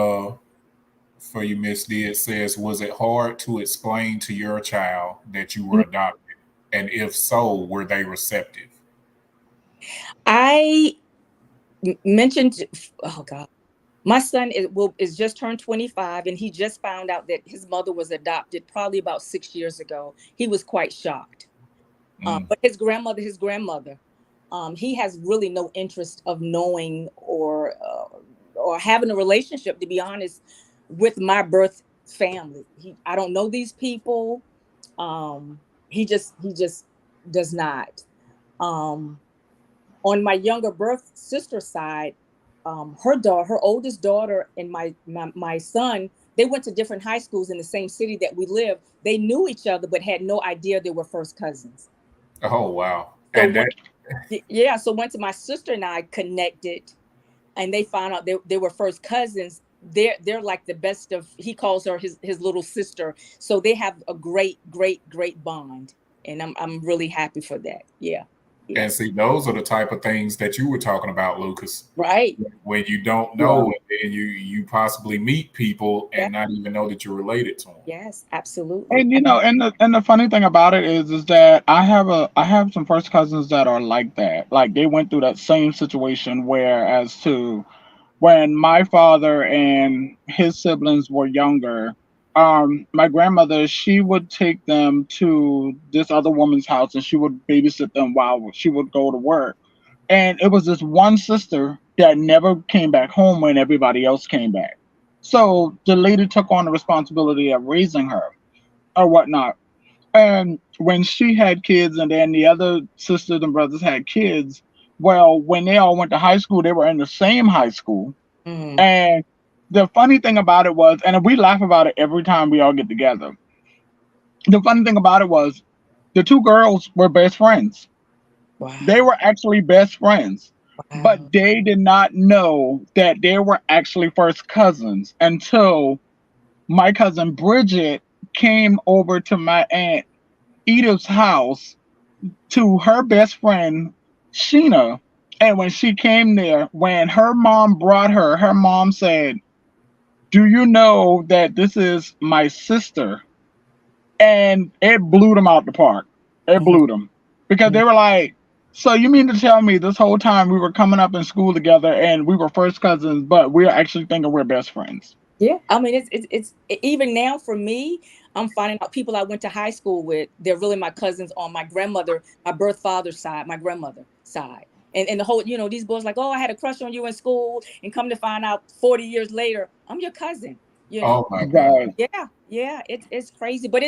for you, Miss D, it says, was it hard to explain to your child that you were adopted? And if so, were they receptive? I mentioned, oh God, my son is just turned 25, and he just found out that his mother was adopted probably about 6 years ago. He was quite shocked. But his grandmother, he has really no interest of knowing or having a relationship, to be honest, with my birth family. I don't know these people. He just does not. Um, on my younger birth sister side, her oldest daughter, and my son, they went to different high schools in the same city that we live. They knew each other, but had no idea they were first cousins. Oh wow. So And that so once my sister and I connected, and they found out they were first cousins, they're like the best of. He calls her his little sister. So they have a great bond, and I'm really happy for that. Yeah. and see, those are the type of things that you were talking about, Lucas. Right. When you don't know, and you possibly meet people and not even know that you're related to them. Yes, absolutely. And and the funny thing about it is that I have some first cousins that are like that. Like they went through that same situation where as to when my father and his siblings were younger, my grandmother, she would take them to this other woman's house and she would babysit them while she would go to work. And it was this one sister that never came back home when everybody else came back. So the lady took on the responsibility of raising her or whatnot. And when she had kids and then the other sisters and brothers had kids, well, when they all went to high school, they were in the same high school. And the funny thing about it was, and we laugh about it every time we all get together. The funny thing about it was the two girls were best friends. Wow. They were actually best friends. Wow. But they did not know that they were actually first cousins until my cousin Bridget came over to my aunt Edith's house to her best friend Sheena. And when she came there, when her mom brought her mom said, "Do you know that this is my sister?" And it blew them out the park. It blew them because they were like, "So you mean to tell me this whole time we were coming up in school together and we were first cousins, but we're actually thinking we're best friends?" Yeah, I mean, it's even now for me, I'm finding out people I went to high school with, they're really my cousins on my birth father's side, my grandmother side. And the whole, these boys like, oh, I had a crush on you in school, and come to find out 40 years later, I'm your cousin. you know. Oh my God. Right. Yeah, it's crazy, but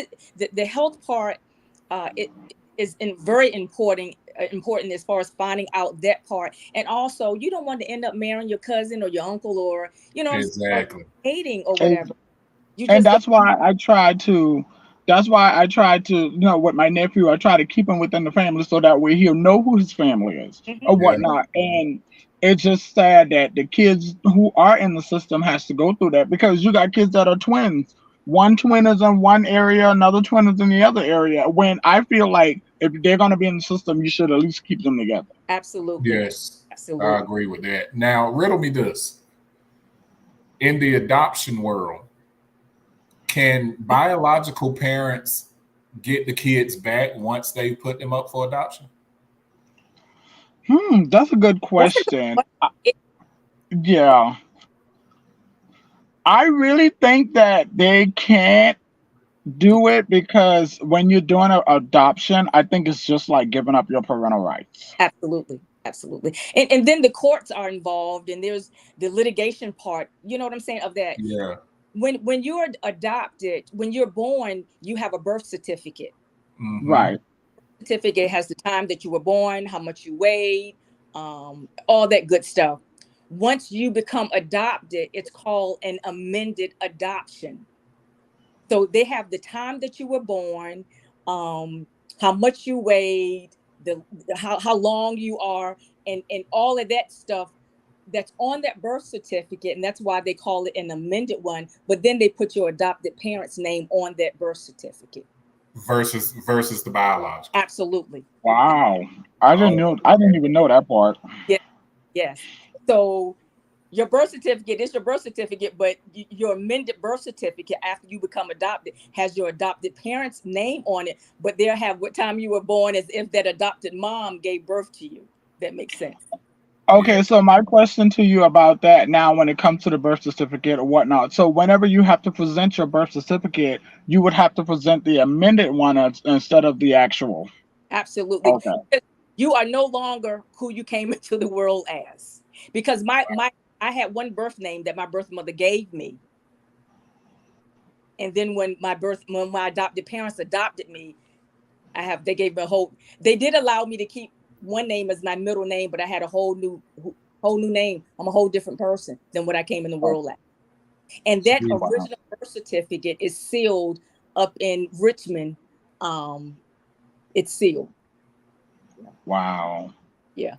the health part, it is very important as far as finding out that part, and also you don't want to end up marrying your cousin or your uncle, or you know what I'm saying, or Exactly. dating or And, whatever. You and just don't. that's why I try to, with my nephew, I try to keep him within the family so that way he'll know who his family is or Mhm. Yeah. whatnot. And it's just sad that the kids who are in the system has to go through that, because you got kids that are twins. One twin is in one area, another twin is in the other area. When I feel like if they're going to be in the system, you should at least keep them together. Absolutely, Yes. I absolutely. agree with that. Now, riddle me this. In the adoption world, can biological parents get the kids back once they put them up for adoption? That's a good That's a good question. one. It, Yeah. I really think that they can't do it, because when you're doing an adoption, I think it's just like giving up your parental rights. absolutely, absolutely. And then the courts are involved, and there's the litigation part. You know what I'm saying of that. Yeah. When you're adopted, when you're born, you have a birth certificate. Mm-hmm. Right. Certificate has the time that you were born, how much you weighed, all that good stuff. Once you become adopted, it's called an amended adoption. So they have the time that you were born, um, how much you weighed, how long you are, and all of that stuff that's on that birth certificate, and that's why they call it an amended one. But then they put your adopted parent's name on that birth certificate. Versus the biological. Absolutely. Wow. I didn't Oh, know. I didn't even know that part. Yes, yes. So your birth certificate is your birth certificate, but your amended birth certificate after you become adopted has your adopted parent's name on it, but they'll have what time you were born as if that adopted mom gave birth to you. That makes sense. yeah. Okay, so my question to you about that now, when it comes to the birth certificate or whatnot. So whenever you have to present your birth certificate, you would have to present the amended one instead of the actual. Absolutely. Okay. You are no longer who you came into the world as. Because my I had one birth name that my birth mother gave me. And then when my adopted parents adopted me, they gave me a whole, they did allow me to keep one name as my middle name, but I had a whole new name. I'm a whole different person than what I came in the Oh, world as. And that Gee. wow. original birth certificate is sealed up in Richmond. Um, it's sealed. Wow. Yeah,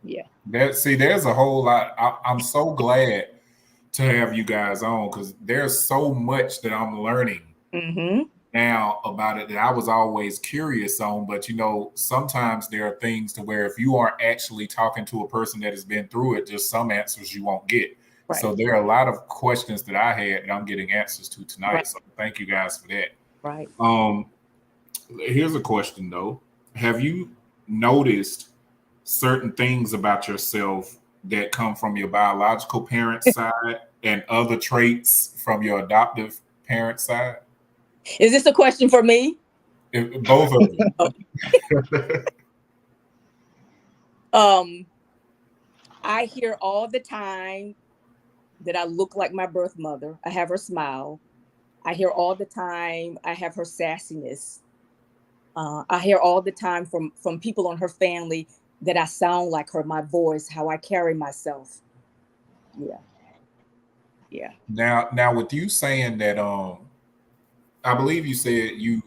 yeah. There's a whole lot. I'm so glad to have you guys on because there's so much that I'm learning Mm-hmm. now about it that I was always curious on. But sometimes there are things to where if you aren't actually talking to a person that has been through it, just some answers you won't get. Right, So there are a lot of questions that I had that I'm getting answers to right, tonight. So thank you guys for that. right. Um, Here's a question though. Have you noticed certain things about yourself that come from your biological parents' side and other traits from your adoptive parents' side? Is this a question for me? Both of you. Oh, Um, I hear all the time that I look like my birth mother. I have her smile. I hear all the time I have her sassiness. I hear all the time from people on her family that I sound like her, my voice, how I carry myself. Yeah, yeah. Now, with you saying that, I believe you said you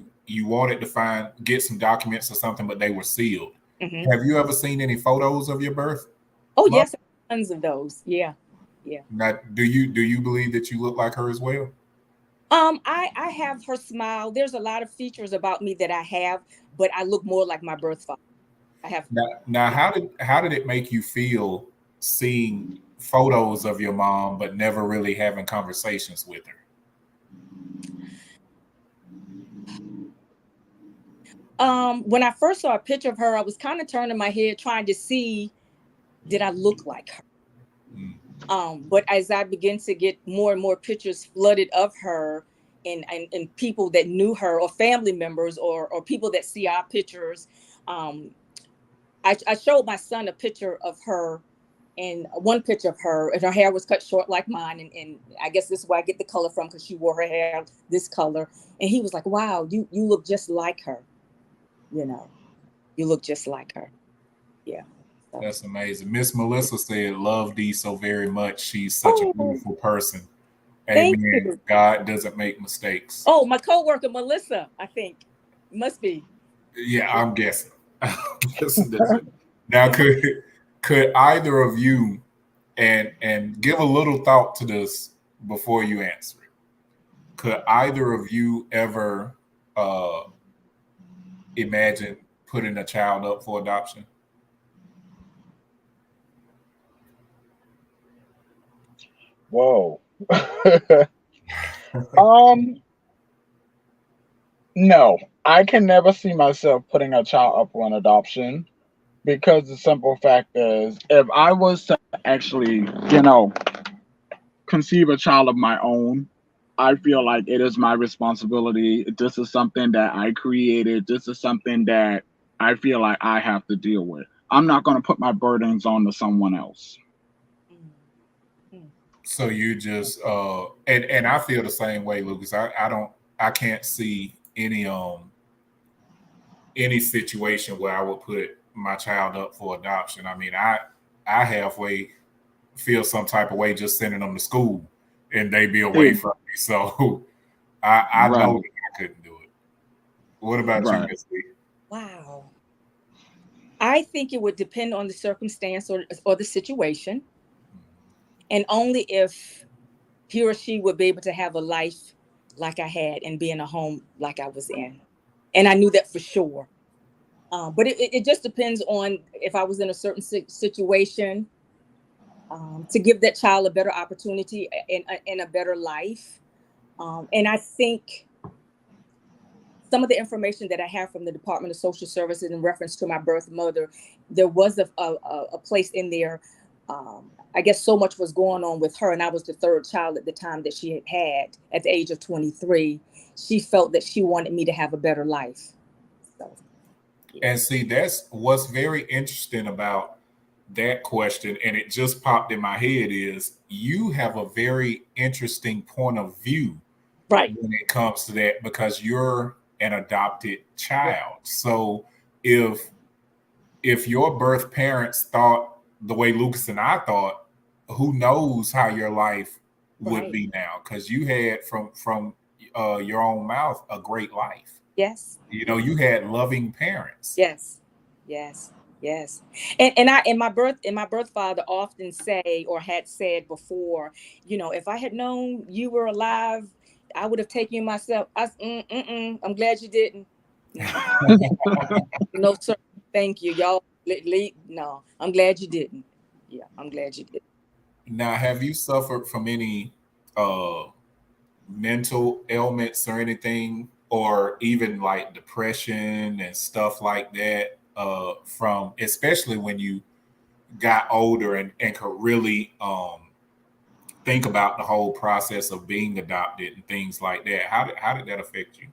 wanted to get some documents or something, but they were sealed. Hmm. Have you ever seen any photos of your birth Oh mother? yes, tons of those. Yeah, yeah. Now, do you believe that you look like her as well? I have her smile. There's a lot of features about me that I have, but I look more like my birth father. I have. Now, Yeah. how did it make you feel seeing photos of your mom but never really having conversations with her? When I first saw a picture of her, I was kind of turning my head trying to see did I look like her. Mm. But as I began to get more and more pictures flooded of her, and people that knew her or family members or people that see our pictures, um, I showed my son a picture of her And one picture of her, and her hair was cut short like mine. And I guess this is where I get the color from, because she wore her hair this color. And he was like, wow, you look just like her. You know, you look just like her. Yeah. So. That's amazing. Miss Melissa said, love Dee so very much. She's such a beautiful person. Thank Amen. you. God doesn't make mistakes. Oh, my coworker, Melissa, I think. Must be. Yeah, I'm guessing. Now, could either of you, and give a little thought to this before you answer it, could either of you ever imagine putting a child up for adoption? Whoa. No, I can never see myself putting a child up for an adoption, because the simple fact is, if I was to actually, conceive a child of my own, I feel like it is my responsibility. This is something that I created. This is something that I feel like I have to deal with. I'm not going to put my burdens on to someone else. So you just and I feel the same way, Lucas. I can't see any situation where I would put my child up for adoption. I mean, I halfway feel some type of way just sending them to school and they be away from me. So I know that I couldn't do it. What about you, Miss Lee? Wow. I think it would depend on the circumstance or the situation. And only if he or she would be able to have a life like I had and be in a home like I was in. And I knew that for sure. But it just depends on if I was in a certain situation to give that child a better opportunity and a better life. And I think some of the information that I have from the Department of Social Services in reference to my birth mother, there was a place in there. I guess so much was going on with her, and I was the third child at the time that she had at the age of 23. She felt that she wanted me to have a better life. So, yeah. And see, that's what's very interesting about that question, and it just popped in my head, is you have a very interesting point of view, right, when it comes to that, because you're an adopted child. So if your birth parents thought the way Lucas and I thought, who knows how your life would be now, because you had from your own mouth a great life. Yes. You had loving parents. Yes. And my birth father often say, or had said before, if I had known you were alive, I would have taken you myself. I'm glad you didn't. No, sir. Thank you, y'all. No, I'm glad you didn't. Yeah, I'm glad you did. Now, have you suffered from any mental ailments or anything, or even like depression and stuff like that, from, especially when you got older and could really think about the whole process of being adopted and things like that? How did that affect you?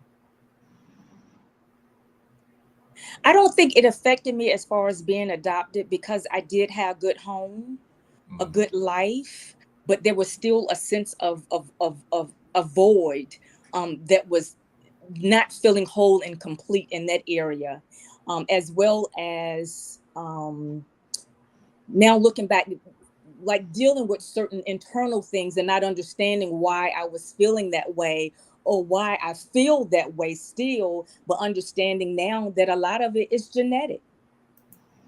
I don't think it affected me as far as being adopted, because I did have a good home, a good life, but there was still a sense of a void that was not feeling whole and complete in that area, as well as now looking back, like dealing with certain internal things and not understanding why I was feeling that way, or why I feel that way still, but understanding now that a lot of it is genetic.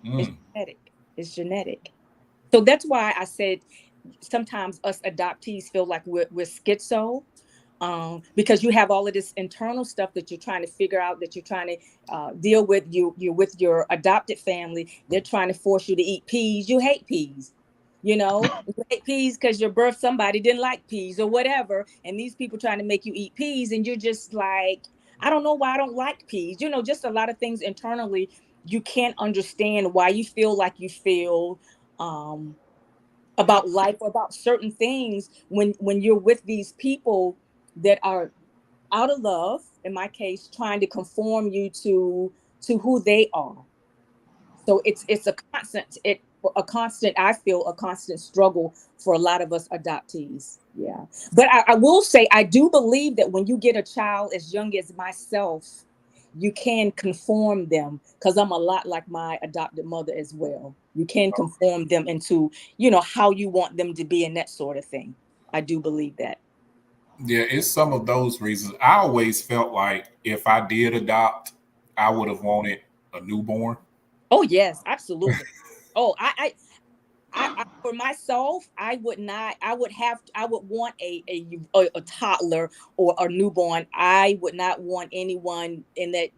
It's genetic. So that's why I said sometimes us adoptees feel like we're schizo, because you have all of this internal stuff that you're trying to figure out, that you're trying to deal with. You're with your adopted family. They're trying to force you to eat peas. You hate peas. You hate peas because your birth somebody didn't like peas or whatever. And these people trying to make you eat peas, and you're just like, I don't know why I don't like peas. Just a lot of things internally. You can't understand why you feel like you feel about life or about certain things when you're with these people that are out of love, in my case, trying to conform you to who they are. So it's a constant. I feel a constant struggle for a lot of us adoptees. Yeah. But I will say, I do believe that when you get a child as young as myself, you can conform them, because I'm a lot like my adopted mother as well. You can conform them into, how you want them to be and that sort of thing. I do believe that. Yeah, it's some of those reasons. I always felt like if I did adopt, I would have wanted a newborn. Oh yes, absolutely. Oh, for myself, I would not. I would want a toddler or a newborn. I would not want anyone in that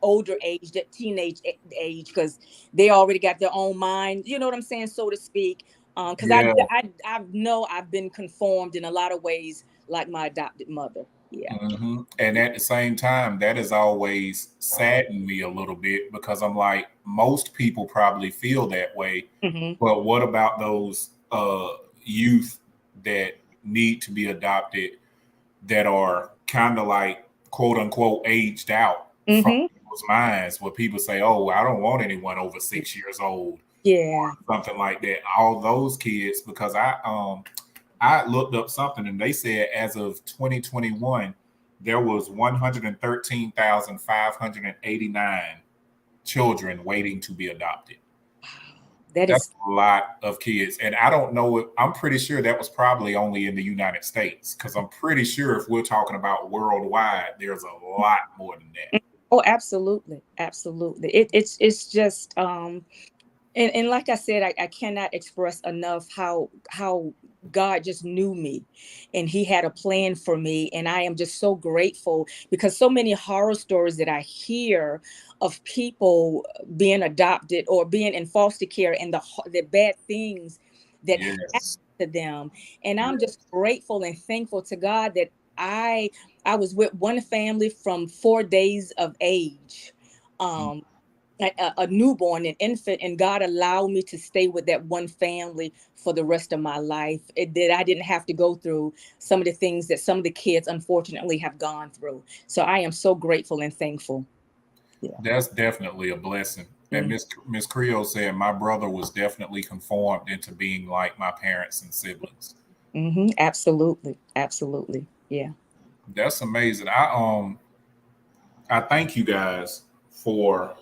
older age, that teenage age, because they already got their own mind. You know what I'm saying, so to speak. Because Yeah. I know I've been conformed in a lot of ways, like my adopted mother. Yeah. Mm-hmm. And at the same time, that has always saddened me a little bit, because I'm like, most people probably feel that way. Mm-hmm. But what about those youth that need to be adopted, that are kind of like, quote unquote, aged out Mm-hmm. from people's minds, where people say, oh, I don't want anyone over 6 years old. Yeah. Something like that. All those kids, because I looked up something and they said as of 2021, there was 113,589 children waiting to be adopted. That's a lot of kids. And I don't know, I'm pretty sure that was probably only in the United States, because I'm pretty sure if we're talking about worldwide, there's a lot more than that. Oh, absolutely. Absolutely. It's just, and like I said, I cannot express enough how God just knew me, and he had a plan for me. And I am just so grateful, because so many horror stories that I hear of people being adopted or being in foster care, and the bad things that happen Yes. to them. And I'm just grateful and thankful to God that I was with one family from 4 days of age. A newborn, an infant, and God allowed me to stay with that one family for the rest of my life. That I didn't have to go through some of the things that some of the kids unfortunately have gone through. So I am so grateful and thankful. Yeah. That's definitely a blessing. And Miss Creole said my brother was definitely conformed into being like my parents and siblings. Mm-hmm. Absolutely. Absolutely. Yeah. That's amazing. I thank you guys for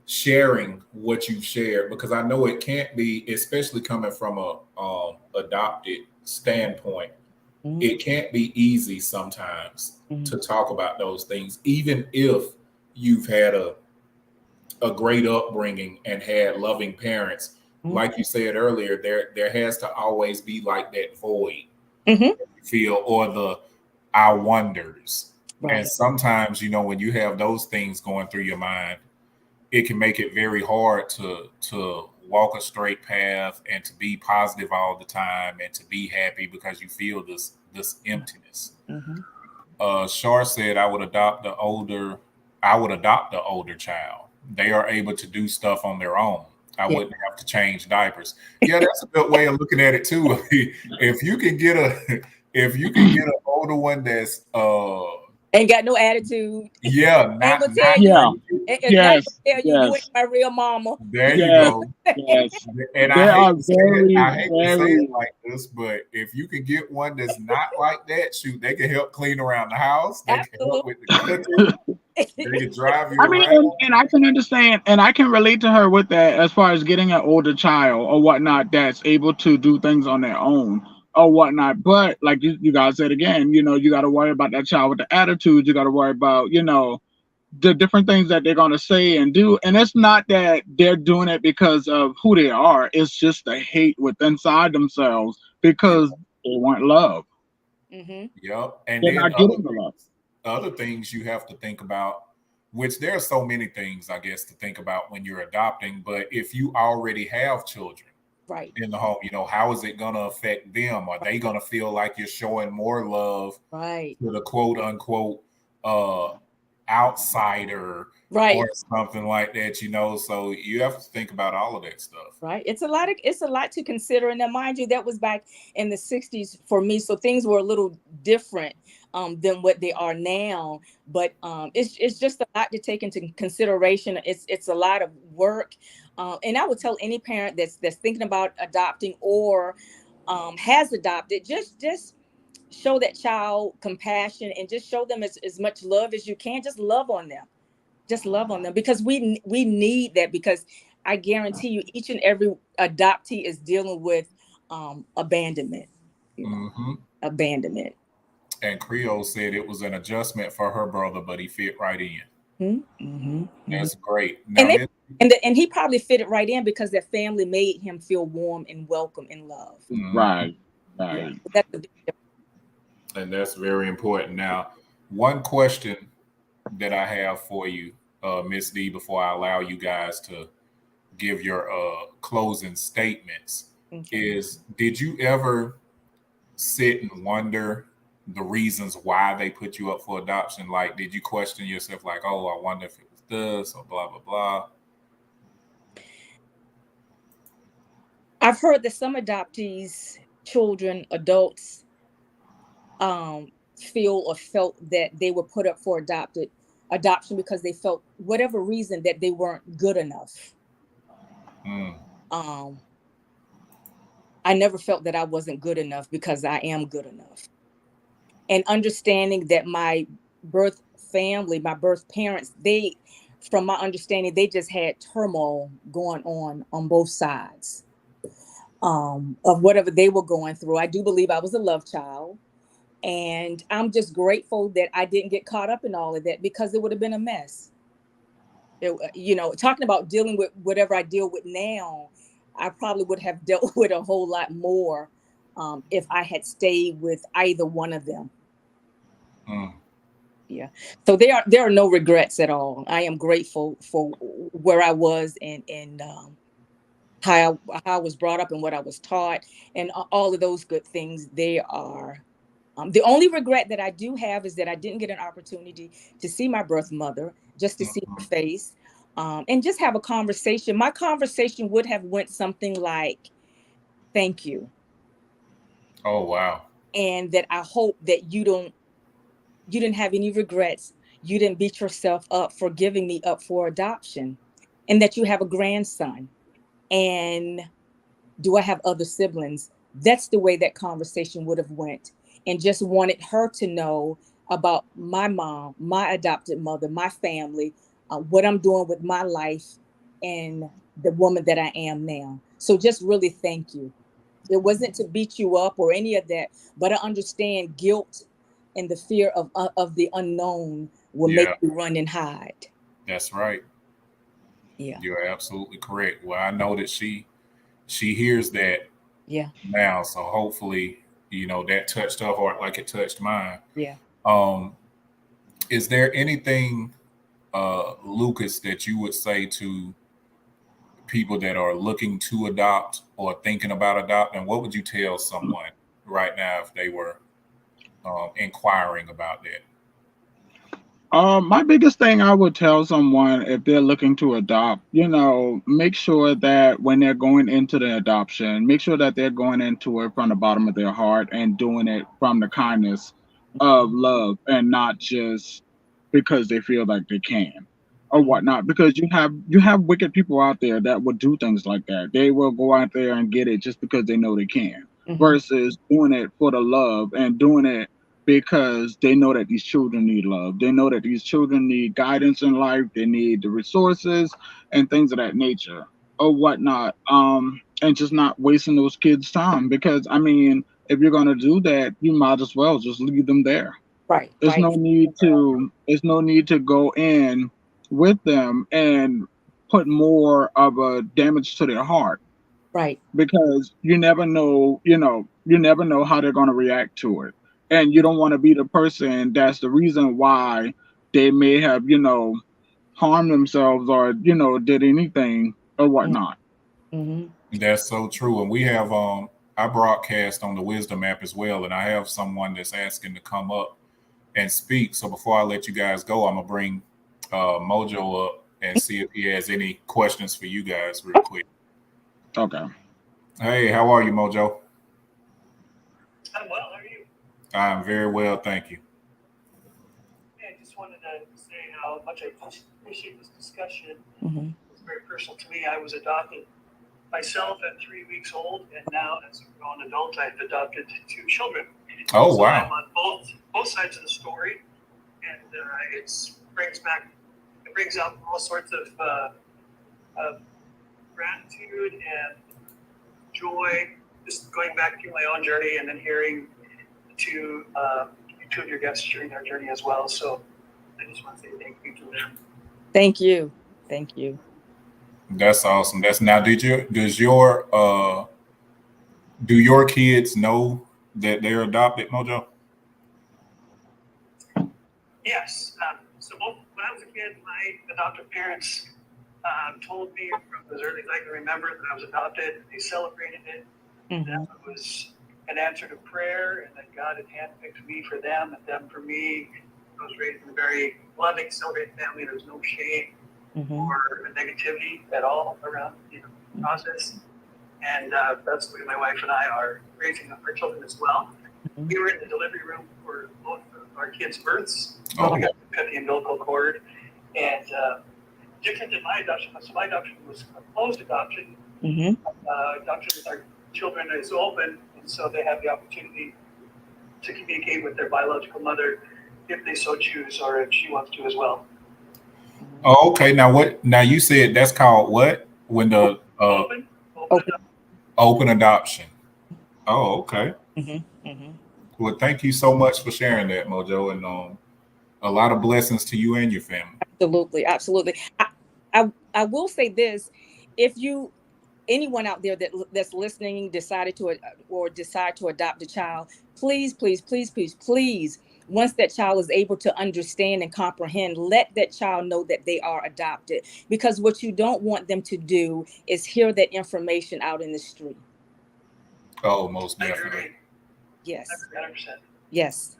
sharing what you shared, because I know it can't be, especially coming from a adopted standpoint, it can't be easy sometimes to talk about those things, even if you've had a great upbringing and had loving parents. Like you said earlier, there has to always be like that void you feel, or the I wonders. Right. And sometimes, when you have those things going through your mind, it can make it very hard to walk a straight path and to be positive all the time and to be happy, because you feel this emptiness. Shar said, I would adopt the older child. They are able to do stuff on their own. I wouldn't have to change diapers. Yeah, that's a good way of looking at it too. If you can get an older one that's ain't got no attitude. Yeah, Ain't gonna tell you ain't my real mama. There you go. Yes. And I hate to say it like this, but if you can get one that's not like that, shoot, they can help clean around the house. They can help with the cooking. They can drive you around. And I can understand, and I can relate to her with that, as far as getting an older child or whatnot that's able to do things on their own or whatnot. But like you guys said again, you got to worry about that child with the attitude. You got to worry about, the different things that they're going to say and do. And it's not that they're doing it because of who they are. It's just the hate within inside themselves, because they want love. Yep. And they're then not getting the love. Other things you have to think about, which there are so many things, I guess, to think about when you're adopting. But if you already have children in the home, how is it going to affect them? Are they going to feel like you're showing more love to the quote unquote outsider or something like that? So you have to think about all of that stuff. It's a lot to consider. And now, mind you, that was back in the 60s for me, so things were a little different than what they are now. But it's just a lot to take into consideration. It's a lot of work. And I would tell any parent that's thinking about adopting or has adopted, just show that child compassion and just show them as much love as you can. Just love on them. Just love on them, because we need that, because I guarantee you each and every adoptee is dealing with abandonment, Mm-hmm. abandonment. And Creole said it was an adjustment for her brother, but he fit right in. Mm-hmm. That's great. And Now, they and he probably fitted right in because their family made him feel warm and welcome and loved. Right. Yeah, Right. that's a big difference. and that's very important. Now, one question that I have for you, Miss D, before I allow you guys to give your closing statements, Okay. is did you ever sit and wonder the reasons why they put you up for adoption? Like, did you question yourself, like, oh, I wonder if it was this or blah, blah, blah? I've heard that some adoptees, children, adults, feel or felt that they were put up for adoption because they felt whatever reason that they weren't good enough. Mm, Um, I never felt that I wasn't good enough, because I am good enough. And understanding that my birth family, my birth parents, from my understanding, they just had turmoil going on both sides of whatever they were going through. I do believe I was a love child. And I'm just grateful that I didn't get caught up in all of that, because it would have been a mess. Talking about dealing with whatever I deal with now, I probably would have dealt with a whole lot more if I had stayed with either one of them. mm. Yeah. So there are no regrets at all. I am grateful for where I was, and how I was brought up and what I was taught, and all of those good things. They are. The only regret that I do have is that I didn't get an opportunity to see my birth mother, just to see her Mhm. face, and just have a conversation. My conversation would have went something like, "Thank you," Oh, wow. and that I hope that you didn't have any regrets. You didn't beat yourself up for giving me up for adoption, and that you have a grandson. And do I have other siblings? That's the way that conversation would have went, and just wanted her to know about my mom, my adopted mother, my family, what I'm doing with my life, and the woman that I am now. So just really thank you. It wasn't to beat you up or any of that, but I understand guilt and the fear of the unknown will make Yeah, you run and hide. that's right. Yeah, You're absolutely correct. Well, I know that she hears that yeah, now, so hopefully, that touched her heart like it touched mine. yeah. Um, is there anything, Lucas, that you would say to people that are looking to adopt or thinking about adopting? What would you tell someone right now if they were inquiring about that? My biggest thing I would tell someone if they're looking to adopt, make sure that when they're going into the adoption, make sure that they're going into it from the bottom of their heart and doing it from the kindness of love, and not just because they feel like they can or whatnot. Because you have wicked people out there that would do things like that. They will go out there and get it just because they know they can, Mhm. versus doing it for the love and doing it because they know that these children need love. They know that these children need guidance in life. They need the resources and things of that nature or whatnot. And just not wasting those kids' time, because I mean, if you're gonna do that, you might as well just leave them there. Right, There's right, no need to go in with them and put more of a damage to their heart, right. because you never know how they're going to react to it, and you don't want to be the person that's the reason why they may have harmed themselves or did anything or whatnot. Mm-hmm. That's so true. And we have I broadcast on the Wisdom app as well, and I have someone that's asking to come up and speak. So before I let you guys go, I'm gonna bring Mojo up and see if he has any questions for you guys real quick. Okay. Hey, how are you, Mojo? I'm well. How are you? I'm very well, thank you. Yeah, I just wanted to say how much I appreciate this discussion. Mm-hmm. very personal to me. I was adopted myself at 3 weeks old, and now as a grown adult, I've adopted 2 children. Oh, So wow. I'm on both sides of the story, and it brings up all sorts of gratitude and joy, just going back through my own journey and then hearing two of your guests sharing their journey as well. So I just want to say thank you to them. Thank you. Thank you. That's awesome. That's now. Do your kids know that they're adopted, Mojo? Yes. So when I was a kid, my adoptive parents told me from as early as I can remember that I was adopted. They celebrated it. Mhm. That was an answer to prayer, and that God had handpicked me for them and them for me. I was raised in a very loving, celebrating family. There was no shame Mhm. or negativity at all around the process. And that's the way my wife and I are raising up our children as well. Mhm. We were in the delivery room for both of our kids' births. Oh. We got to cut the umbilical cord. And different than my adoption, so my adoption was a closed adoption. Mhm. Adoption with our children is open, and so they have the opportunity to communicate with their biological mother if they so choose, or if she wants to as well. Oh, okay. Now you said that's called what? When the Open open adoption. Oh, okay. Mhm. Mhm. Well, thank you so much for sharing that, Mojo, and a lot of blessings to you and your family. Absolutely. Absolutely. I will say this: if anyone out there that's listening decide to adopt a child, please, once that child is able to understand and comprehend, let that child know that they are adopted, because what you don't want them to do is hear that information out in the street. Oh, most I definitely. agree. Yes. 100%. Yes.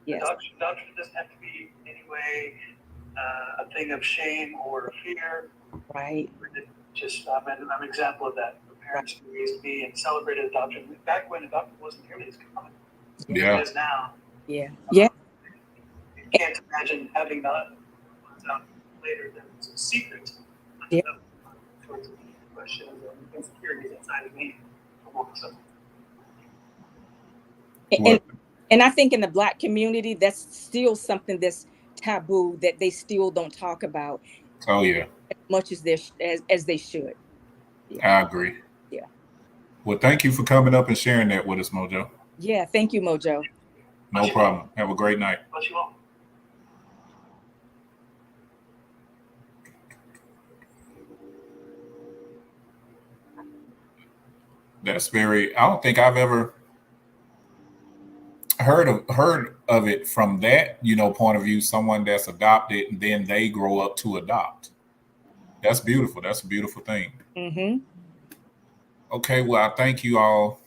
Yes. Adoption doesn't have to be in any way a thing of shame or fear. Right. Just I'm an example of that. The parents who raised me and celebrated adoption back when adoption wasn't nearly as common Yeah. as it is now. Yeah. Yeah. You can't imagine having that out later that it's a secret. Yeah. Sorts of questions and insecurities inside of me. So, And I think in the Black community, that's still something that's taboo, that they still don't talk about Oh, yeah. as much as they should. I agree. Yeah. Well, thank you for coming up and sharing that with us, Mojo. Yeah. Thank you, Mojo. No problem. Have a great night. Bless you all. I don't think I've ever heard of it from that, point of view, someone that's adopted and then they grow up to adopt. That's beautiful. That's a beautiful thing. Mm-hmm. Okay, well, I thank you all,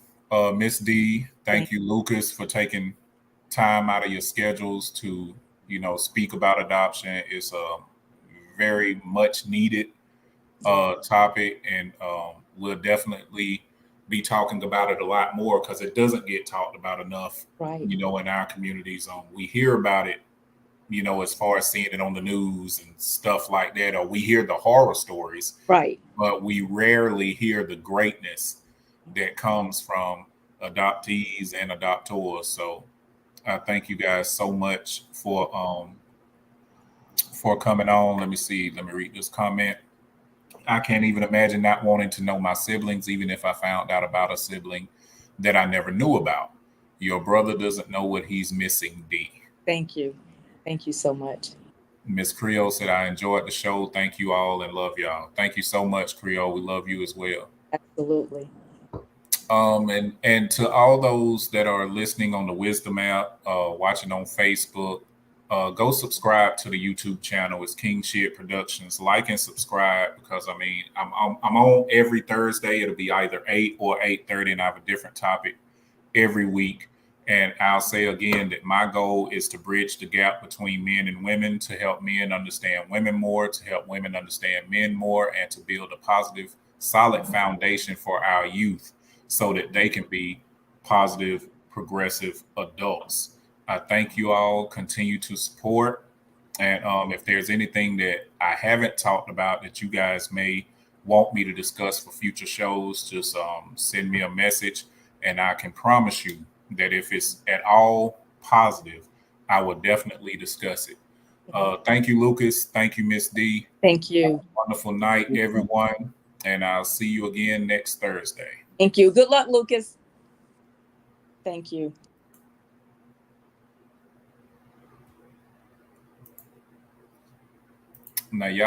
Miss D. Thank you, Lucas, for taking time out of your schedules to, speak about adoption. It's a very much needed topic, and we'll definitely be talking about it a lot more because it doesn't get talked about enough, Right. in our communities. We hear about it, as far as seeing it on the news and stuff like that, or we hear the horror stories, Right. but we rarely hear the greatness that comes from adoptees and adoptors. So I thank you guys so much for coming on. Let me see. Let me read this comment. I can't even imagine not wanting to know my siblings, even if I found out about a sibling that I never knew about. Your brother doesn't know what he's missing, D. Thank you. Thank you so much. Miss Creole said, I enjoyed the show. Thank you all and love y'all. Thank you so much, Creole. We love you as well. Absolutely. And to all those that are listening on the Wisdom app, watching on Facebook, go subscribe to the YouTube channel. It's King Shit Productions. Like and subscribe, because I'm on every Thursday. It'll be either 8 or 8:30, and I have a different topic every week. And I'll say again that my goal is to bridge the gap between men and women, to help men understand women more, to help women understand men more, and to build a positive, solid foundation for our youth so that they can be positive, progressive adults. I thank you all. Continue to support. And if there's anything that I haven't talked about that you guys may want me to discuss for future shows, just send me a message, and I can promise you that if it's at all positive, I will definitely discuss it. Thank you, Lucas. Thank you, Miss D. Thank you. Wonderful night, everyone. And I'll see you again next Thursday. Thank you. Good luck, Lucas. Thank you. Now, y'all.